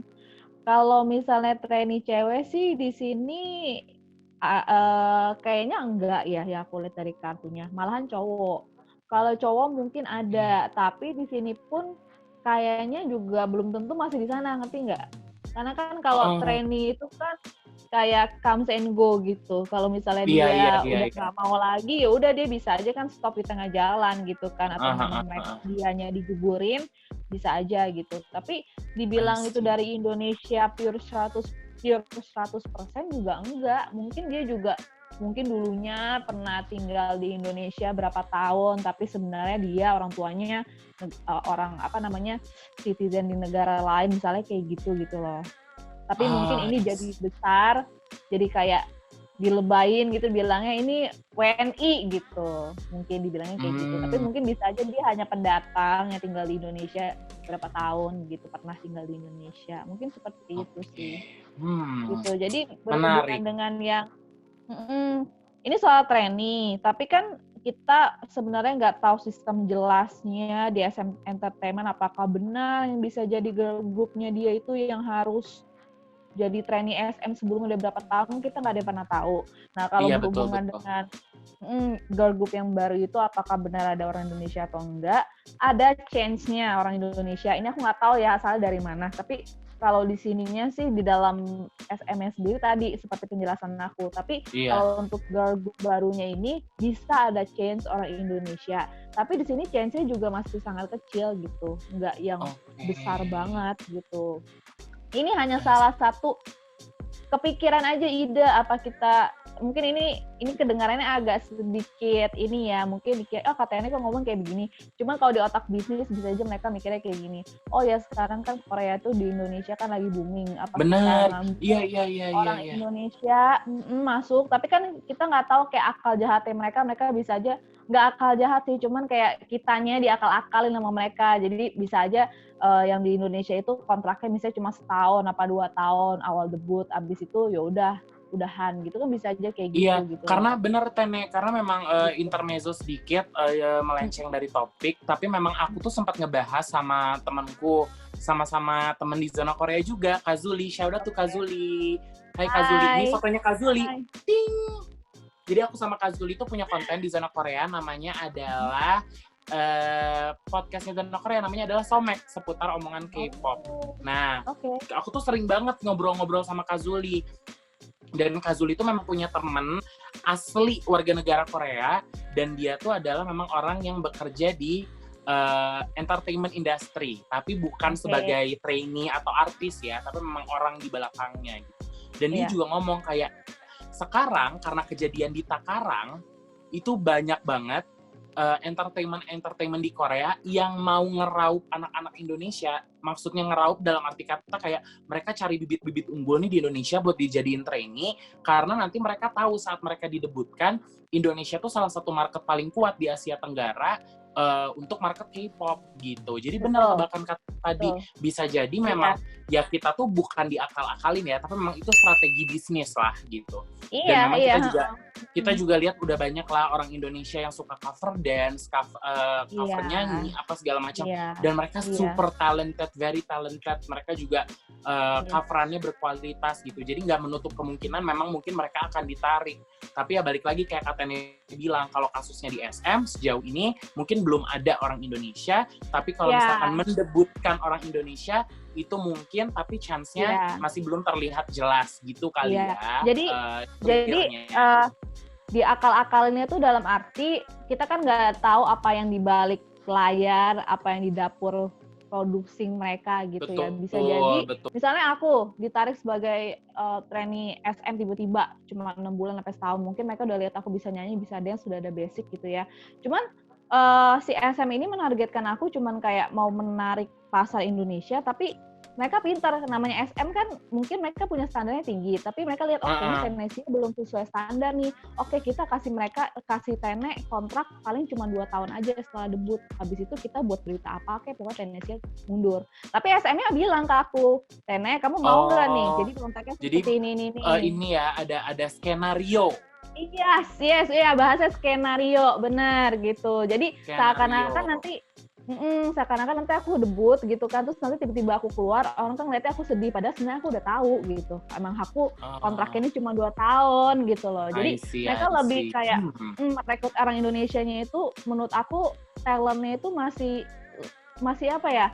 Kalau misalnya trainee cewek sih di sini kayaknya enggak ya, yang aku lihat dari kartunya. Malahan cowok. Kalau cowok mungkin ada, tapi di sini pun kayaknya juga belum tentu masih di sana, ngerti nggak? Karena kan kalau trainee itu kan kayak comes and go gitu. Kalau misalnya dia udah nggak mau lagi, ya udah dia bisa aja kan stop di tengah jalan gitu kan, atau dianya digugurin, bisa aja gitu. Tapi dibilang itu dari Indonesia pure 100% juga enggak. Mungkin dia juga dulunya pernah tinggal di Indonesia berapa tahun, tapi sebenarnya dia orang tuanya orang citizen di negara lain, misalnya kayak gitu loh. Tapi mungkin ini jadi besar, jadi kayak dilebayin gitu, bilangnya ini WNI gitu. Mungkin dibilangnya kayak gitu. Tapi mungkin bisa aja dia hanya pendatang yang tinggal di Indonesia berapa tahun gitu, pernah tinggal di Indonesia. Mungkin seperti itu sih. Gitu. Jadi berhubungan dengan yang ini soal trainee, tapi kan kita sebenarnya nggak tahu sistem jelasnya di SM Entertainment, apakah benar yang bisa jadi girl group-nya dia itu yang harus jadi trainee SM sebelumnya udah berapa tahun, kita nggak ada yang pernah tahu. Nah, kalau berhubungan dengan girl group yang baru itu, apakah benar ada orang Indonesia atau enggak, ada chance-nya orang Indonesia. Ini aku nggak tahu ya asalnya dari mana, tapi kalau di sininya sih di dalam SMS sendiri tadi seperti penjelasan aku. Tapi kalau untuk girl group barunya ini bisa ada chance orang Indonesia. Tapi di sini chance-nya juga masih sangat kecil gitu, nggak yang besar banget gitu. Ini hanya salah satu kepikiran aja, ide apa kita, mungkin ini kedengarannya agak sedikit ini ya, mungkin dikira katanya kok ngomong kayak begini. Cuman kalau di otak bisnis bisa aja mereka mikirnya kayak gini. Oh ya, sekarang kan Korea tuh di Indonesia kan lagi booming. Apa benar. Iya. Orang Indonesia masuk, tapi kan kita nggak tahu kayak akal jahatnya mereka bisa aja nggak akal jahat sih, cuman kayak kitanya diakal-akalin sama mereka. Jadi bisa aja yang di Indonesia itu kontraknya misalnya cuma setahun apa 2 tahun awal debut, abis itu ya udahan gitu kan, bisa aja kayak gitu. Gitu. Karena bener Tene, karena memang intermezzo sedikit melenceng dari topik, tapi memang aku tuh sempat ngebahas sama temanku, sama-sama temen di zona Korea juga, Kazuli. Shout out to Kazuli. Hai Kazuli, ini fotonya Kazuli. Ting. Jadi aku sama Kazuli tuh punya konten di zona Korea, namanya adalah podcastnya zona Korea, namanya adalah Somek, seputar omongan K-pop. Nah, aku tuh sering banget ngobrol-ngobrol sama Kazuli. Dan Kazuli itu memang punya temen asli warga negara Korea, dan dia tuh adalah memang orang yang bekerja di entertainment industry, tapi bukan sebagai trainee atau artis ya, tapi memang orang di belakangnya gitu. Dan dia juga ngomong kayak sekarang karena kejadian di Takarang itu banyak banget entertainment di Korea yang mau ngeraup anak-anak Indonesia, maksudnya ngeraup dalam arti kata kayak mereka cari bibit-bibit unggul nih di Indonesia buat dijadiin trainee, karena nanti mereka tahu saat mereka didebutkan, Indonesia tuh salah satu market paling kuat di Asia Tenggara untuk market K-pop gitu. Jadi benar tebakan kata tadi, bisa jadi memang ya kita tuh bukan diakal-akalin ya, tapi memang itu strategi bisnis lah gitu. Dan memang kita juga lihat udah banyak lah orang Indonesia yang suka cover dance, cover nyanyi, apa segala macam. Dan mereka super talented, very talented. Mereka juga coverannya berkualitas gitu. Jadi nggak menutup kemungkinan memang mungkin mereka akan ditarik. Tapi ya balik lagi kayak katanya bilang, kalau kasusnya di SM sejauh ini mungkin belum ada orang Indonesia, tapi kalau misalkan mendebutkan orang Indonesia itu mungkin, tapi chance-nya masih belum terlihat jelas gitu kali ya. Jadi di akal-akalinnya tuh dalam arti kita kan nggak tahu apa yang dibalik layar, apa yang di dapur produksi mereka gitu. Bisa jadi misalnya aku ditarik sebagai trainee SM tiba-tiba cuma 6 bulan sampai setahun, mungkin mereka udah lihat aku bisa nyanyi, bisa dance, sudah ada basic gitu ya. Cuman si SM ini menargetkan aku cuman kayak mau menarik pasar Indonesia, tapi mereka pintar, namanya SM kan mungkin mereka punya standarnya tinggi, tapi mereka lihat ini Tennessee belum sesuai standar nih, oke kita kasih Tene kontrak paling cuma 2 tahun aja setelah debut, habis itu kita buat berita apa kayak pokoknya Tennessee mundur. Tapi SM-nya bilang ke aku, Tene kamu mau nggak nih, jadi kontraknya seperti ini. Ini ya ada skenario. Yes, bahasa skenario, benar gitu. Jadi seakan-akan nanti aku debut gitu kan, terus nanti tiba-tiba aku keluar, orang kan ngeliatnya aku sedih, padahal sebenarnya aku udah tahu gitu. Emang aku kontraknya ini cuma 2 tahun gitu loh. Jadi mereka lebih kayak merekrut orang Indonesianya itu, menurut aku talentnya itu masih apa ya?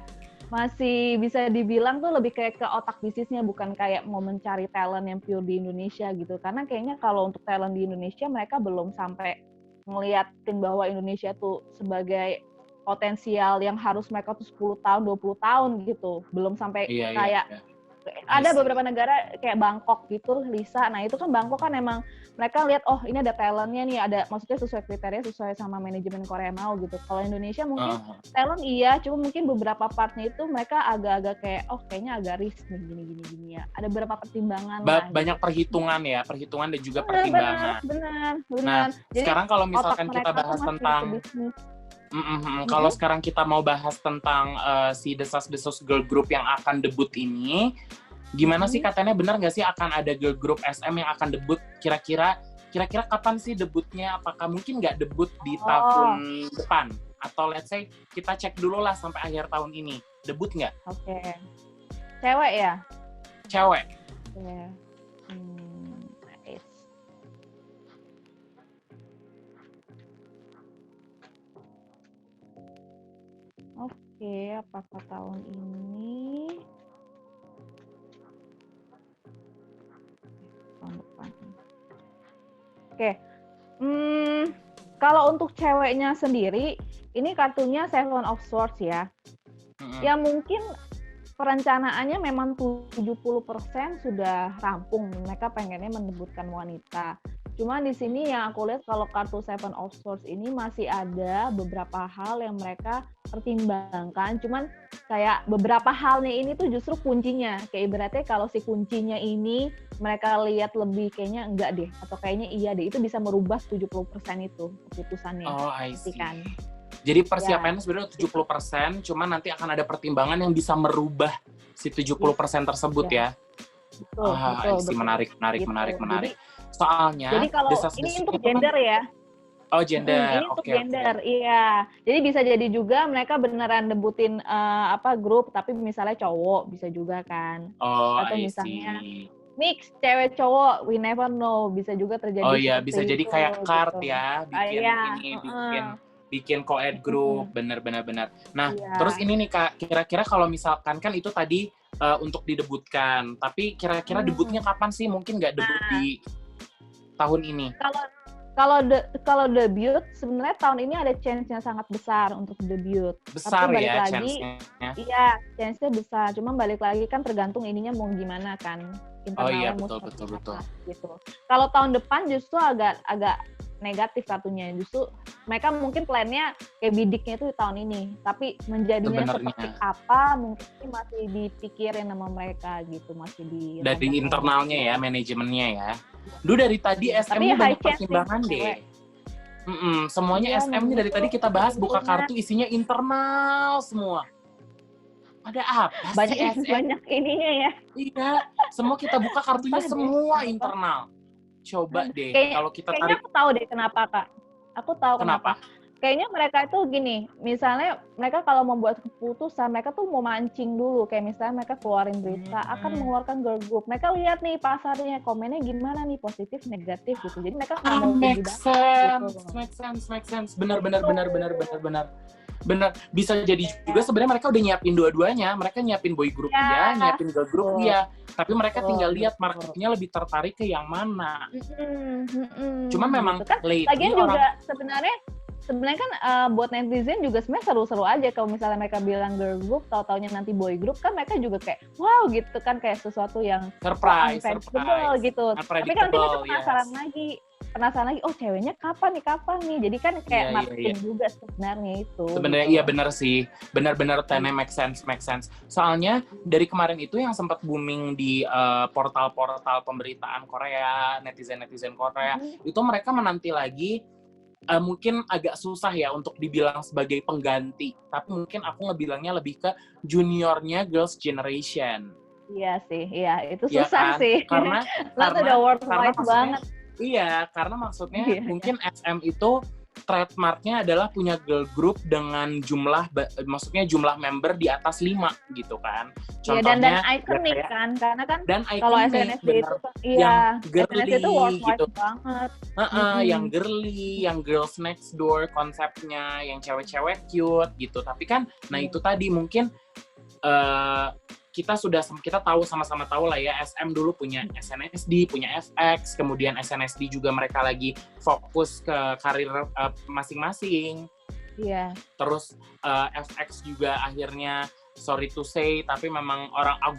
Masih bisa dibilang tuh lebih kayak ke otak bisnisnya, bukan kayak mau mencari talent yang pure di Indonesia gitu. Karena kayaknya kalau untuk talent di Indonesia mereka belum sampai ngeliatin bahwa Indonesia tuh sebagai potensial yang harus mereka tuh 10 tahun, 20 tahun gitu. Belum sampai ada beberapa negara kayak Bangkok gitu, Lisa. Nah, itu kan Bangkok kan emang mereka lihat ini ada talentnya nih, ada maksudnya sesuai kriteria, sesuai sama manajemen Korea mau gitu. Kalau Indonesia mungkin talent cuma mungkin beberapa partnya itu mereka agak-agak kayak kayaknya agak risk nih gini ya. Ada beberapa pertimbangan banyak gitu. perhitungan dan juga pertimbangan. Benar. Nah, jadi, sekarang kalau misalkan kita bahas tentang kalau sekarang kita mau bahas tentang si Desas-Desus girl group yang akan debut ini, gimana sih katanya, benar nggak sih akan ada girl group SM yang akan debut? Kira-kira kapan sih debutnya? Apakah mungkin nggak debut di tahun depan? Atau let's say kita cek dulu lah sampai akhir tahun ini, debut nggak? Oke. Cewek ya? Cewek. Oke, apakah tahun ini? Tahun depan. Oke. Kalau untuk ceweknya sendiri, ini kartunya Seven of Swords ya. Ya mungkin perencanaannya memang 70% sudah rampung. Mereka pengennya mendebutkan wanita. Cuma di sini yang aku lihat kalau kartu Seven of Swords ini masih ada beberapa hal yang mereka pertimbangkan. Cuman kayak beberapa halnya ini tuh justru kuncinya. Kayak ibaratnya kalau si kuncinya ini mereka lihat lebih kayaknya enggak deh, atau kayaknya iya deh, itu bisa merubah 70% itu keputusannya. I see. Kan? Jadi persiapannya sebenarnya 70%, cuman nanti akan ada pertimbangan yang bisa merubah si 70% tersebut ya. Betul. Menarik. Jadi, soalnya jadi kalau ini untuk gender ya. Gender. Ini untuk gender, iya. Jadi bisa jadi juga mereka beneran debutin grup, tapi misalnya cowok bisa juga kan. Atau misalnya mix cewek cowok, we never know, bisa juga terjadi. Bisa jadi kayak card gitu. Ya, bikin co-ed group, benar. Nah, terus ini nih Kak, kira-kira kalau misalkan kan itu tadi untuk didebutkan, tapi kira-kira debutnya kapan sih? Mungkin nggak debut di tahun ini? Kalau debut sebenarnya tahun ini ada chance-nya sangat besar untuk debut. Besar tapi balik ya lagi, chance-nya. Iya, chance-nya besar. Cuma balik lagi kan tergantung ininya mau gimana kan. Internalnya betul. Gitu. Kalau tahun depan justru agak negatif kartunya. Justru mereka mungkin plannya kayak bidiknya itu di tahun ini. Tapi menjadinya seperti apa mungkin masih dipikirin sama mereka gitu. Masih di dari internalnya ya, manajemennya ya. Dari tadi SM-nya banyak pertimbangan deh. Semuanya SM ini dari tadi kita bahas buka kartu isinya internal semua. Ada apa banyak sih SM? Banyak ininya ya. Iya, semua kita buka kartunya semua internal. Coba deh kalau kita tarik. Kayaknya aku tahu deh kenapa, Kak. Aku tahu kenapa. Kayaknya mereka itu gini, misalnya mereka kalau membuat keputusan, mereka tuh mau mancing dulu. Kayak misalnya mereka keluarin berita, akan mengeluarkan girl group. Mereka lihat nih pasarnya, komennya gimana nih, positif, negatif gitu. Jadi mereka mau make sense. Benar. Benar, bisa jadi juga sebenarnya mereka udah nyiapin dua-duanya. Mereka nyiapin boy group dia, nyiapin girl group dia. Tapi mereka tinggal lihat marketnya lebih tertarik ke yang mana. Cuma memang kan, lagian juga sebenarnya kan buat netizen juga sebenarnya seru-seru aja kalau misalnya mereka bilang girl group, tahu-taunya nanti boy group, kan mereka juga kayak wow gitu kan, kayak sesuatu yang surprise gitu. Tapi kan nanti mereka penasaran lagi, oh ceweknya kapan nih, jadi kan kayak marketing juga sebenarnya itu. Sebenarnya gitu. Iya benar sih, benar Tene make sense. Soalnya dari kemarin itu yang sempat booming di portal-portal pemberitaan Korea, netizen Korea, itu mereka menanti lagi. Mungkin agak susah ya untuk dibilang sebagai pengganti, tapi mungkin aku ngebilangnya lebih ke juniornya Girls' Generation. Iya sih, iya itu susah sih. Karena udah worldwide banget. Iya, karena maksudnya mungkin SM itu trademarknya adalah punya girl group dengan jumlah member di atas 5 gitu kan. Contohnya dan ikonik kan, karena kan kalau SNSD itu yang girly SNSD itu worldwide gitu banget. Yang girly, yang girls next door konsepnya, yang cewek-cewek cute gitu. Tapi kan itu tadi mungkin kita tahu sama-sama tahu lah ya, SM dulu punya SNSD, punya FX, kemudian SNSD juga mereka lagi fokus ke karir masing-masing. Iya. Terus FX juga akhirnya sorry to say, tapi memang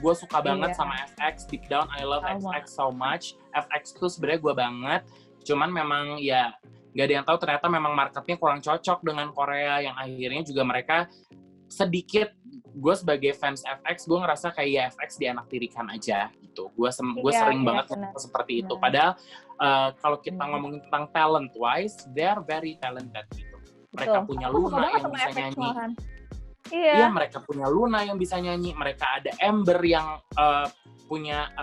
gue suka banget sama FX, deep down I love FX so much. FX tuh sebenarnya gue banget, cuman memang ya nggak ada yang tahu ternyata memang marketnya kurang cocok dengan Korea, yang akhirnya juga mereka sedikit, gue sebagai fans FX, gue ngerasa kayak ya FX dianaktirikan aja gitu. Gue sering banget seperti itu. Padahal kalau kita ngomongin tentang talent wise, they are very talented gitu. Mereka punya Luna yang bisa nyanyi. Iya, mereka punya Luna yang bisa nyanyi. Mereka ada Ember yang punya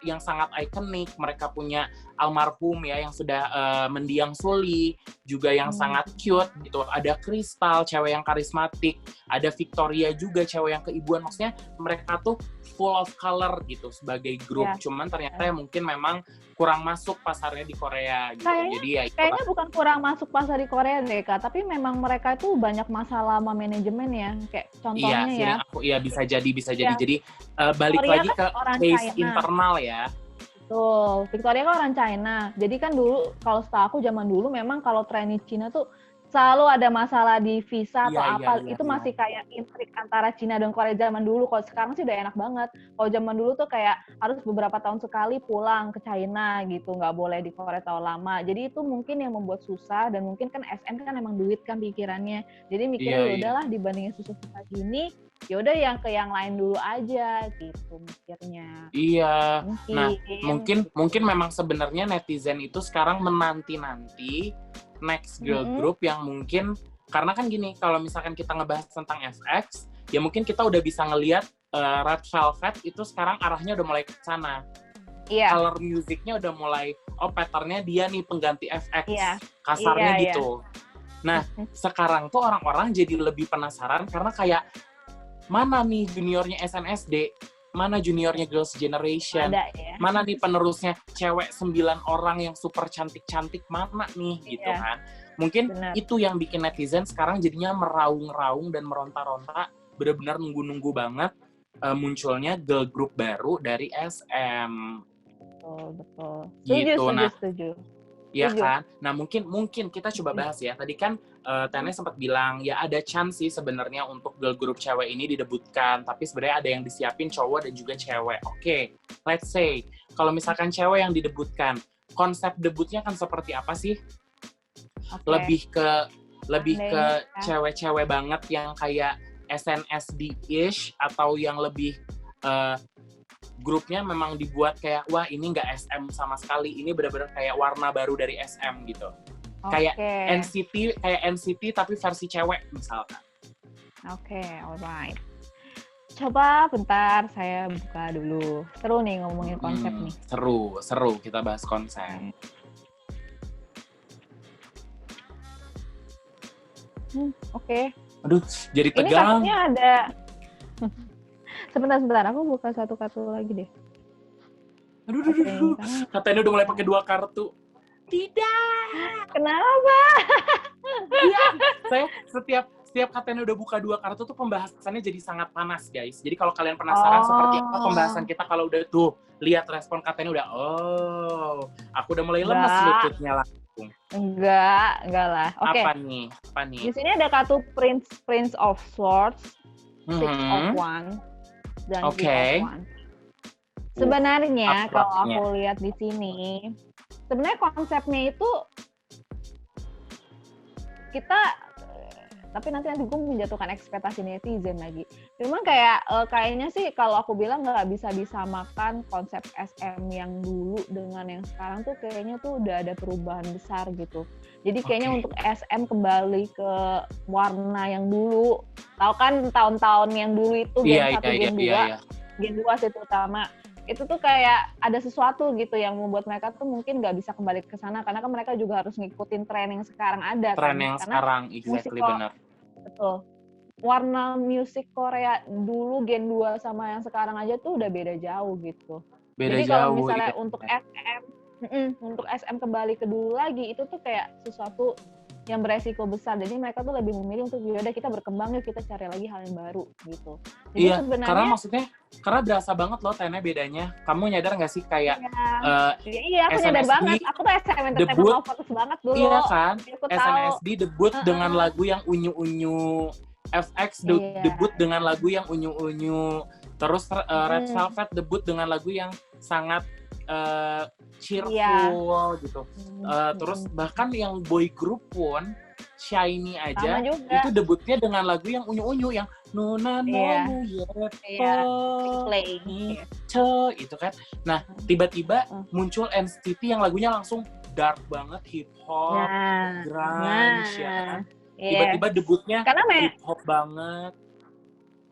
yang sangat ikonik. Mereka punya almarhum ya yang sudah mendiang suli, juga yang sangat cute gitu. Ada Crystal, cewek yang karismatik. Ada Victoria juga, cewek yang keibuan. Maksudnya mereka tuh full of color gitu sebagai grup. Cuman ternyata mungkin memang kurang masuk pasarnya di Korea gitu. Kayaknya bukan kurang masuk pasar di Korea deh, Kak, tapi memang mereka tuh banyak masalah sama manajemen ya. Kayak contohnya bisa jadi. Jadi balik Korea lagi kan ke case internal ya. Betul, Victoria kan orang China. Jadi kan dulu, kalau setahu aku zaman dulu memang kalau trainee Cina tuh selalu ada masalah di visa atau masih kayak intrik antara Cina dan Korea zaman dulu. Kalau sekarang sih udah enak banget. Kalau zaman dulu tuh kayak harus beberapa tahun sekali pulang ke China gitu, nggak boleh di Korea terlalu lama. Jadi itu mungkin yang membuat susah, dan mungkin kan SM kan emang duit kan pikirannya. Jadi mikirnya udahlah dibandingin susah-susah gini, yaudah yang ke yang lain dulu aja gitu mikirnya. Iya. Mungkin memang sebenarnya netizen itu sekarang menanti-nanti next girl group yang mungkin, karena kan gini, kalau misalkan kita ngebahas tentang FX, ya mungkin kita udah bisa ngelihat Red Velvet itu sekarang arahnya udah mulai ke sana. Color musicnya udah mulai, patternnya dia nih pengganti FX, kasarnya gitu. Nah, sekarang tuh orang-orang jadi lebih penasaran karena kayak, mana nih juniornya SNSD? Mana juniornya Girls' Generation? Mana nih penerusnya cewek 9 orang yang super cantik-cantik, mana nih gitu kan? Mungkin itu yang bikin netizen sekarang jadinya meraung-raung dan meronta-ronta, benar-benar nunggu-nunggu banget munculnya girl group baru dari SM. Betul. Setuju. Iya kan? Nah mungkin kita coba bahas ya. Tadi kan Tene sempat bilang ya ada chance sih sebenarnya untuk girl group cewek ini didebutkan, tapi sebenarnya ada yang disiapin cowok dan juga cewek. Oke, let's say kalau misalkan cewek yang didebutkan, konsep debutnya kan seperti apa sih? Lebih ke cewek-cewek banget yang kayak SNSD-ish atau yang lebih grupnya memang dibuat kayak wah ini nggak SM sama sekali, ini benar-benar kayak warna baru dari SM gitu. Kayak NCT tapi versi cewek misalkan. Alright. Coba bentar saya buka dulu. Seru nih ngomongin konsep nih. Seru kita bahas konsep. Oke. Aduh, jadi tegang. Ini ada. Sebentar, aku buka satu kartu lagi deh. Aduh. Katanya udah mulai pakai 2 kartu. Tidak. Kenapa? Iya, saya setiap Katanya udah buka 2 kartu tuh pembahasannya jadi sangat panas, guys. Jadi kalau kalian penasaran seperti apa pembahasan kita kalau udah tuh lihat respon Katanya udah, aku udah mulai lemes lututnya langsung. Enggak lah. Oke. Apa nih? Di sini ada kartu Prince of Swords, Six of Wands, dan King of Wands. Sebenarnya kalau aku lihat di sini, sebenarnya konsepnya itu kita, tapi nanti gue menjatuhkan ekspektasi netizen lagi. Cuman kayaknya sih kalau aku bilang nggak bisa disamakan konsep SM yang dulu dengan yang sekarang tuh kayaknya tuh udah ada perubahan besar gitu. Jadi kayaknya untuk SM kembali ke warna yang dulu. Tahu kan tahun-tahun yang dulu itu Gen 1, Gen 2, Gen 2 sih terutama. Itu tuh kayak ada sesuatu gitu yang membuat mereka tuh mungkin nggak bisa kembali ke sana karena kan mereka juga harus ngikutin tren yang sekarang ada. Tren yang sekarang, exactly, benar. Betul. Warna musik Korea dulu Gen 2 sama yang sekarang aja tuh udah beda jauh gitu. Jadi kalau misalnya untuk SM kembali ke dulu lagi itu tuh kayak sesuatu yang beresiko besar. Jadi mereka tuh lebih memilih untuk yaudah kita berkembang yuk, kita cari lagi hal yang baru gitu. Jadi sebenarnya karena maksudnya berasa banget loh Tene bedanya. Kamu nyadar nggak sih kayak aku nyadar banget. Aku tuh SM Entertainment Lovers banget dulu. Iya kan? SNSD debut dengan lagu yang unyu-unyu. FX debut dengan lagu yang unyu-unyu. Terus Red Velvet debut dengan lagu yang sangat cheerful gitu. Terus bahkan yang boy group pun SHINee aja itu debutnya dengan lagu yang unyu-unyu yang Nuna no itu kan. Nah, tiba-tiba muncul NCT yang lagunya langsung dark banget, hip hop, grunge ya. Tiba-tiba debutnya hip hop banget.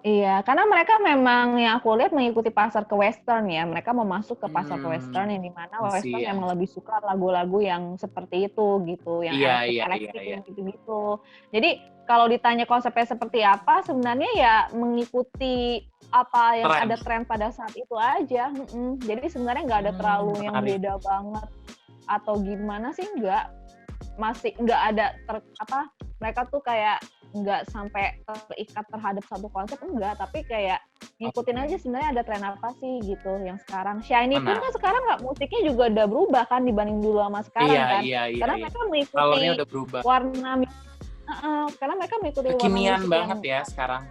Iya, karena mereka memang yang aku lihat mengikuti pasar ke western ya. Mereka mau masuk ke pasar ke western yang dimana western emang lebih suka lagu-lagu yang seperti itu gitu, yang elektrik gitu-gitu. Jadi kalau ditanya konsepnya seperti apa, sebenarnya ya mengikuti apa yang ada tren pada saat itu aja. Jadi sebenarnya nggak ada terlalu yang beda banget atau gimana sih, masih nggak ada mereka tuh kayak nggak sampai terikat terhadap satu konsep, enggak, tapi kayak ngikutin aja sebenarnya ada tren apa sih gitu yang sekarang. SHINee pun kan sekarang musiknya juga udah berubah kan dibanding dulu sama sekarang kan. Karena mereka mengikuti warna karena mereka mengikuti kekinian banget ya sekarang.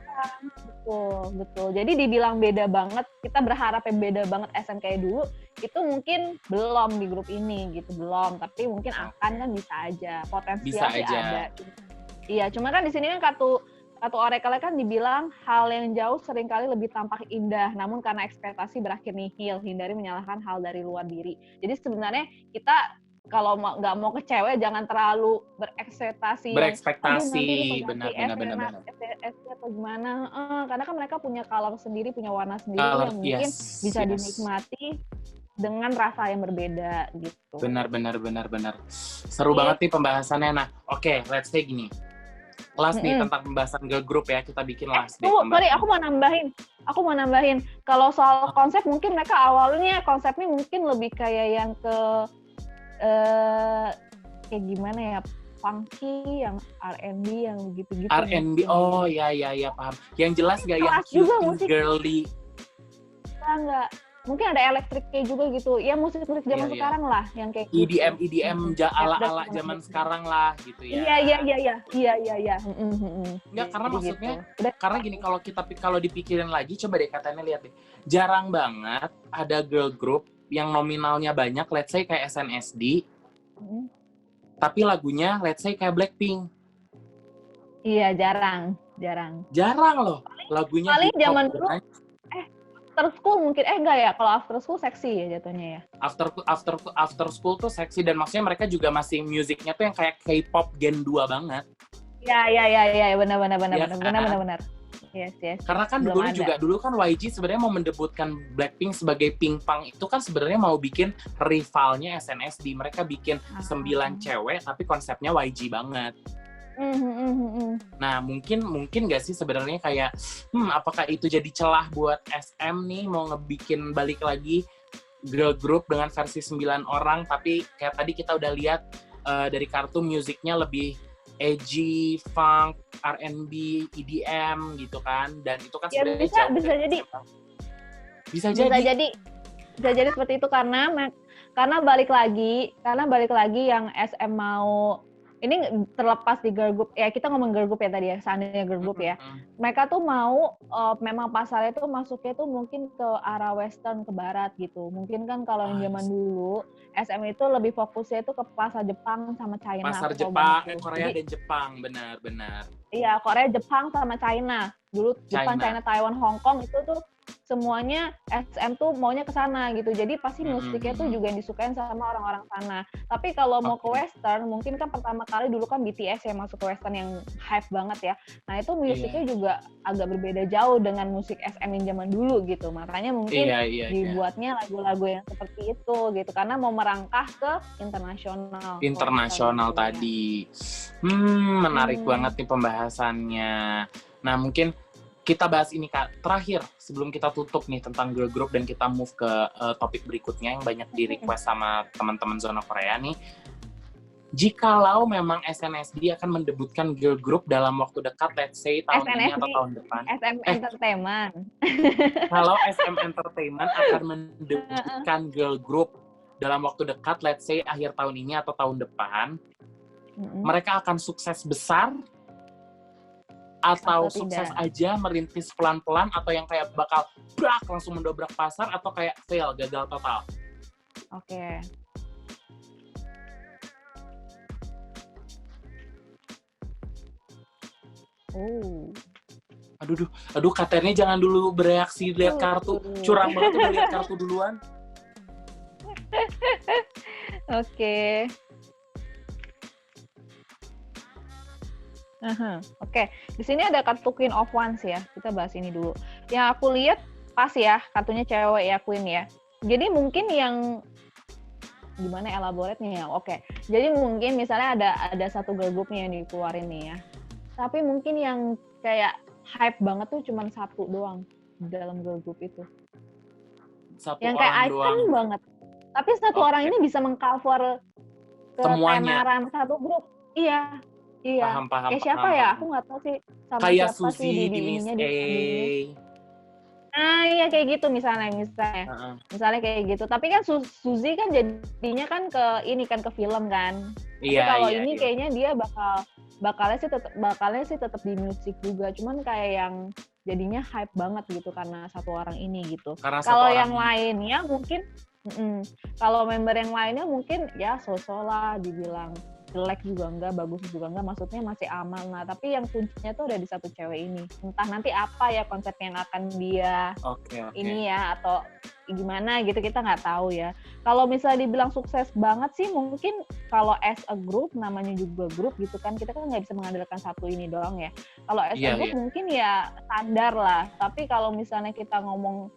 Betul. Jadi dibilang beda banget, kita berharap beda banget SM kayak dulu, itu mungkin belum di grup ini gitu, belum. Tapi mungkin akan kan bisa aja, potensial sih ada. Iya, cuma kan di sini kan kartu oracle kan dibilang hal yang jauh seringkali lebih tampak indah, namun karena ekspektasi berakhir nihil, hindari menyalahkan hal dari luar diri. Jadi sebenarnya kita kalau nggak mau ke cewek jangan terlalu berekspektasi benar atau gimana, karena kan mereka punya color sendiri, punya warna sendiri yang mungkin bisa dinikmati dengan rasa yang berbeda gitu. Benar. Seru banget nih pembahasannya. Nah, oke, let's say gini. Last nih tentang pembahasan girl group ya, kita bikin last deh. Sorry, aku mau nambahin. Kalau soal konsep mungkin mereka awalnya konsepnya mungkin lebih kayak yang ke kayak gimana ya, funky, yang R&B, yang gitu-gitu. R&B, ya paham. Yang jelas gak yang cute girly. Enggak. mungkin ada elektriknya juga gitu. Ya musik-musik zaman sekarang lah yang kayak EDM ala-ala zaman sekarang lah gitu ya. Iya. Enggak, karena maksudnya gitu. Karena gini, kalau dipikirin lagi, coba deh katanya lihat deh. Jarang banget ada girl group yang nominalnya banyak, let's say kayak SNSD. Tapi lagunya let's say kayak Blackpink. Iya, jarang. Jarang loh lagunya. Paling zaman dulu After School mungkin enggak ya, kalau After School seksi ya jatuhnya ya. After School tuh seksi, dan maksudnya mereka juga masih musiknya tuh yang kayak K-pop Gen 2 banget. Iya, benar. Yes. Karena kan dulu kan YG sebenarnya mau mendebutkan Blackpink sebagai Pinkpang, itu kan sebenarnya mau bikin rivalnya SNSD. Mereka bikin 9 cewek tapi konsepnya YG banget. Nah, mungkin nggak sih sebenarnya kayak apakah itu jadi celah buat SM nih mau ngebikin balik lagi girl group dengan versi 9 orang, tapi kayak tadi kita udah lihat dari kartu musiknya lebih edgy, funk, R&B, EDM gitu kan, dan itu kan sebenarnya bisa jadi seperti itu karena balik lagi yang SM mau ini terlepas di girl group ya, kita ngomong girl group ya tadi ya, seandainya girl group ya, mereka tuh mau memang pasarnya tuh masuknya tuh mungkin ke arah western, ke barat gitu. Mungkin kan kalau yang zaman dulu SM itu lebih fokusnya itu ke pasar Jepang sama China. Pasar Jepang, Korea dan Jepang, benar. Iya, Korea, Jepang sama China. Dulu Jepang, China, Taiwan, Hong Kong itu tuh semuanya SM tuh maunya ke sana gitu. Jadi pasti musiknya tuh juga yang disukain sama orang-orang sana. Tapi kalau mau ke western, mungkin kan pertama kali dulu kan BTS yang masuk ke western yang hype banget ya. Nah, itu musiknya juga agak berbeda jauh dengan musik SM yang zaman dulu gitu. Makanya mungkin dibuatnya lagu-lagu yang seperti itu gitu, karena mau merangkah ke internasional. Internasional tadi. Menarik banget nih pembahasannya. Nah, mungkin kita bahas ini Kak, terakhir sebelum kita tutup nih tentang girl group dan kita move ke topik berikutnya yang banyak di request sama teman-teman Zona Korea nih. Jikalau memang SNSD akan mendebutkan girl group dalam waktu dekat, let's say tahun ini atau tahun depan. SM Entertainment. Kalau SM Entertainment akan mendebutkan girl group dalam waktu dekat, let's say akhir tahun ini atau tahun depan, mereka akan sukses besar atau sukses aja merintis pelan-pelan, atau yang kayak bakal langsung mendobrak pasar, atau kayak fail, gagal total? Oke. Aduh, katanya jangan dulu bereaksi lihat kartu. Curang banget udah lihat kartu duluan. Oke. Oke, di sini ada kartu Queen of Wands ya. Kita bahas ini dulu. Yang aku lihat pas ya, kartunya cewek ya, Queen ya. Jadi mungkin yang gimana elaborate-nya ya? Oke. Jadi mungkin misalnya ada satu girl group-nya yang dikeluarin nih ya. Tapi mungkin yang kayak hype banget tuh cuma satu doang dalam girl group itu. Satu yang orang kayak icon banget. Tapi satu orang ini bisa mengcover ketenaran satu grup. Iya. Paham. Kayak siapa ya? Aku nggak tahu sih. Sama kayak siapa Suzy sih di Miss A. Nah, iya kayak gitu misalnya. Misalnya kayak gitu. Tapi kan Suzy kan jadinya kan ke film kan. Tapi kalau ini kayaknya dia bakalnya sih tetap di musik juga. Cuman kayak yang jadinya hype banget gitu karena satu orang ini gitu. Kalau yang lainnya mungkin kalau member yang lainnya mungkin ya so-so lah, dibilang jelek juga enggak, bagus juga enggak, maksudnya masih aman. Nah, tapi yang kuncinya tuh ada di satu cewek ini. Entah nanti apa ya konsep yang akan dia ini ya, atau gimana gitu, kita nggak tahu ya. Kalau misalnya dibilang sukses banget sih, mungkin kalau as a group, namanya juga grup gitu kan, kita kan nggak bisa mengandalkan satu ini doang ya. Kalau as a group mungkin ya standar lah. Tapi kalau misalnya kita ngomong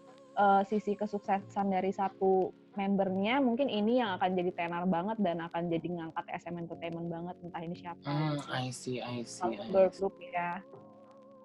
sisi kesuksesan dari satu membernya, mungkin ini yang akan jadi tenar banget dan akan jadi ngangkat SM Entertainment banget, entah ini siapa. I see. Group ya.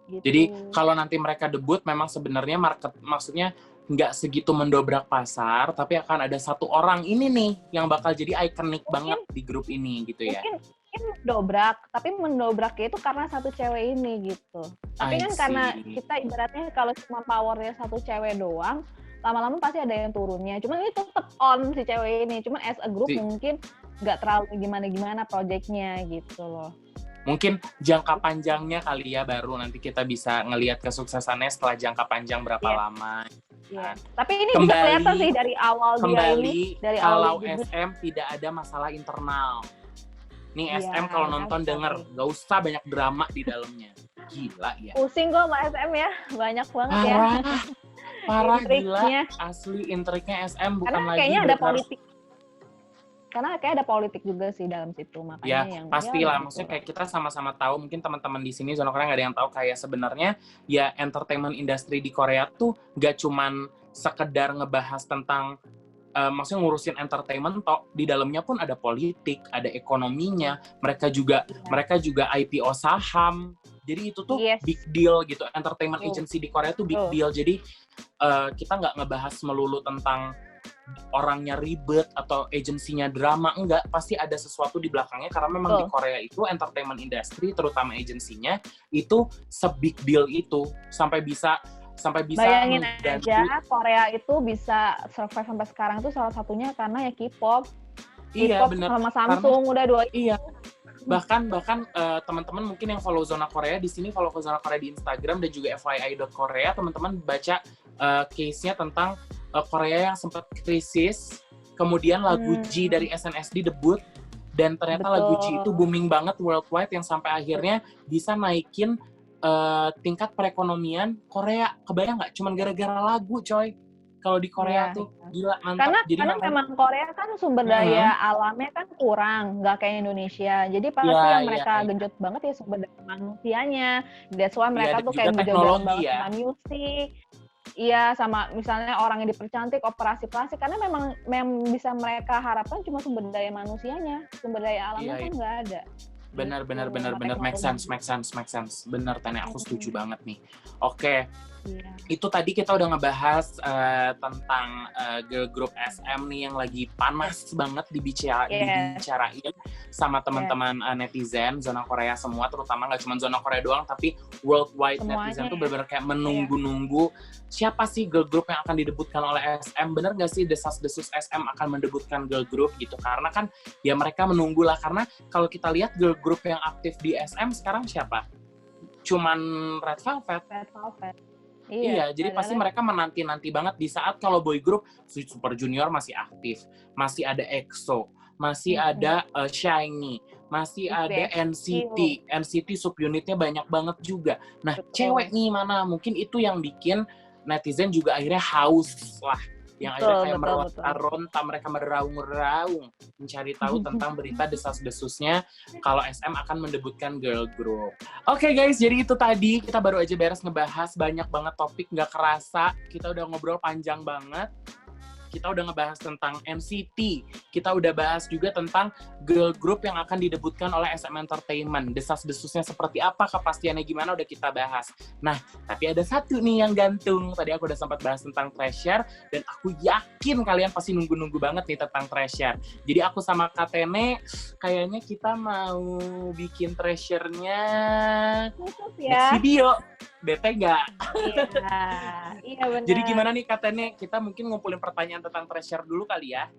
Gitu. Jadi kalau nanti mereka debut, memang sebenarnya maksudnya nggak segitu mendobrak pasar, tapi akan ada satu orang ini nih yang bakal jadi ikonik banget di grup ini gitu ya. Mungkin mendobraknya itu karena satu cewek ini gitu. Tapi kan karena kita ibaratnya kalau cuma powernya satu cewek doang, lama-lama pasti ada yang turunnya. Cuman ini tetap on si cewek ini. Cuman as a group mungkin nggak terlalu gimana-gimana projectnya gitu loh. Mungkin jangka panjangnya kali ya, baru nanti kita bisa ngelihat kesuksesannya setelah jangka panjang berapa lama. Iya. Tapi ini bisa kelihatan sih dari awal dari kalau SM tidak ada masalah internal. Nih SM kalau nonton denger, gak usah banyak drama di dalamnya. Gila ya. Pusing kok sama SM ya, banyak banget ya. Parah gila. Asli intriknya SM bukan karena lagi. Kayaknya ada politik. Karena kayak ada politik juga sih dalam situ, makanya ya, yang pastilah, maksudnya kayak kita sama-sama tahu, mungkin teman-teman di sini Zona Korea nggak ada yang tahu kayak sebenarnya ya entertainment industry di Korea tuh nggak cuman sekedar ngebahas tentang maksudnya ngurusin entertainment toh, di dalamnya pun ada politik, ada ekonominya, mereka juga IPO saham. Jadi itu tuh big deal gitu, entertainment agency di Korea tuh big deal. Jadi kita nggak ngebahas melulu tentang orangnya ribet atau agensinya drama, enggak, pasti ada sesuatu di belakangnya karena memang di Korea itu entertainment industry terutama agensinya itu se-big deal itu sampai bisa bayangin aja Korea itu bisa survive sampai sekarang itu salah satunya karena ya K-pop. Iya, benar. Sama Samsung udah dua. Iya. Bahkan teman-teman mungkin yang follow Zona Korea di sini, follow ke Zona Korea di Instagram dan juga FYI.Korea, teman-teman baca case-nya tentang Korea yang sempat krisis, kemudian lagu G dari SNSD debut, dan ternyata lagu G itu booming banget worldwide yang sampai akhirnya bisa naikin tingkat perekonomian Korea. Kebayang nggak? Cuman gara-gara lagu, coy. Kalau di Korea tuh gila, mantap. Karena memang Korea kan sumber daya alamnya kan kurang, nggak kayak Indonesia. Jadi pasti yang mereka genjot banget ya sumber daya manusianya. That's why mereka tuh kayak menjaga banget sama musik. Iya, sama misalnya orang yang dipercantik, operasi plastik, karena memang bisa mereka harapkan cuma sumber daya manusianya, sumber daya alamnya kan nggak ada. Benar, make sense. Benar, Tane, aku setuju banget nih. Oke. Itu tadi kita udah ngebahas tentang girl group SM nih yang lagi panas banget dibicarain sama teman-teman netizen Zona Korea semua, terutama nggak cuma Zona Korea doang tapi worldwide. Semuanya, netizen tuh benar-benar kayak menunggu-nunggu siapa sih girl group yang akan didebutkan oleh SM. Bener nggak sih desas-desus SM akan mendebutkan girl group gitu, karena kan ya mereka menunggu lah, karena kalau kita lihat girl group yang aktif di SM sekarang siapa? Cuman Red Velvet. Iya, jadi pasti mereka menanti-nanti banget di saat kalau boy group Super Junior masih aktif, masih ada EXO, masih ada SHINee, masih ada NCT subunitnya banyak banget juga. Nah, cewek nih mana? Mungkin itu yang bikin netizen juga akhirnya haus lah. Yang akhirnya kayak meronta, mereka meraung-raung mencari tahu tentang berita desas-desusnya kalau SM akan mendebutkan girl group. Oke guys, jadi itu tadi kita baru aja beres ngebahas banyak banget topik, nggak kerasa kita udah ngobrol panjang banget. Kita udah ngebahas tentang NCT, kita udah bahas juga tentang girl group yang akan didebutkan oleh SM Entertainment. Desas-desusnya seperti apa, kepastiannya gimana udah kita bahas. Nah, tapi ada satu nih yang gantung. Tadi aku udah sempat bahas tentang Treasure, dan aku yakin kalian pasti nunggu-nunggu banget nih tentang Treasure. Jadi aku sama Katene, kayaknya kita mau bikin Treasure-nya next video. Bete nggak? Iya benar. Jadi gimana nih Katene, kita mungkin ngumpulin pertanyaan tentang Treasure dulu kali ya?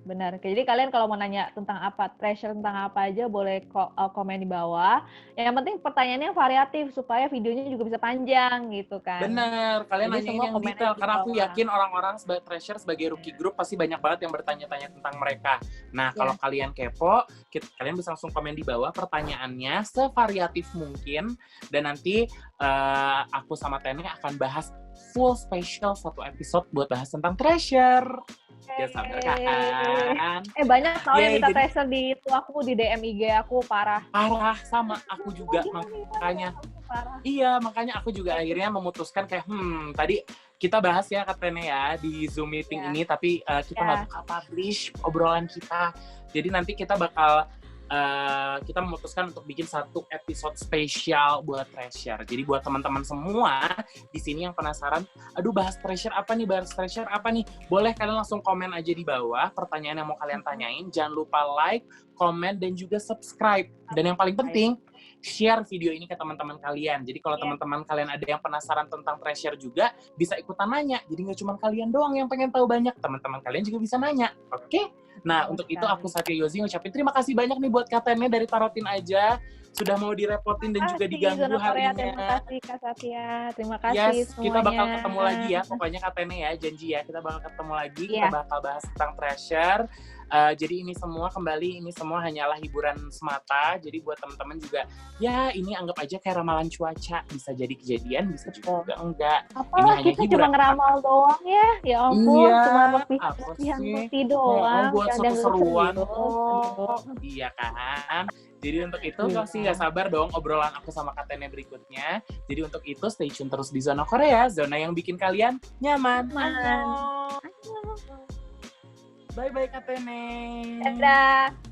Benar. Jadi kalian kalau mau nanya tentang apa, Treasure tentang apa aja boleh komen di bawah. Yang penting pertanyaannya variatif supaya videonya juga bisa panjang gitu kan. Bener, kalian nanya yang detail karena aku yakin orang-orang sebagai Treasure sebagai rookie group pasti banyak banget yang bertanya-tanya tentang mereka. Nah, kalau kalian kepo, kalian bisa langsung komen di bawah pertanyaannya sevariatif mungkin, dan nanti aku sama Tene akan bahas full special satu episode buat bahas tentang Treasure. Ya sabar kan. Banyak tau yang minta Treasure di itu aku di DM IG aku parah sama aku juga makanya. Iya, makanya aku juga akhirnya memutuskan kayak tadi kita bahas ya Katene ya di Zoom meeting ini, tapi kita nggak bakal publish obrolan kita. Jadi nanti kita bakal kita memutuskan untuk bikin satu episode spesial buat Treasure. Jadi buat teman-teman semua di sini yang penasaran, aduh bahas Treasure apa nih, boleh kalian langsung komen aja di bawah pertanyaan yang mau kalian tanyain. Jangan lupa like, komen, dan juga subscribe. Dan yang paling penting, share video ini ke teman-teman kalian. Jadi kalau teman-teman kalian ada yang penasaran tentang treasure juga, bisa ikutan nanya. Jadi nggak cuma kalian doang yang pengen tahu banyak, teman-teman kalian juga bisa nanya. Oke? Nah, untuk itu aku Satya Yozi ngucapin terima kasih banyak nih buat Katene dari Tarotin Aja. Sudah mau direpotin dan juga diganggu hari ini. Terima kasih Kak Satya. Terima kasih semuanya. Kita bakal ketemu lagi ya. Pokoknya Katene ya, janji ya. Kita bakal ketemu lagi. Kita bakal bahas tentang treasure. Jadi ini semua hanyalah hiburan semata. Jadi buat teman-teman juga, ya ini anggap aja kayak ramalan cuaca. Bisa jadi kejadian, bisa juga enggak. Apalah kita cuma ngeramal doang ya. Ya ampun, cuma lebih doang. Buat seru-seruan. Iya kan. Jadi untuk itu pasti gak sabar dong obrolan aku sama Katene berikutnya. Jadi untuk itu stay tune terus di Zona Korea, zona yang bikin kalian nyaman. Bye-bye Katene. Dadah.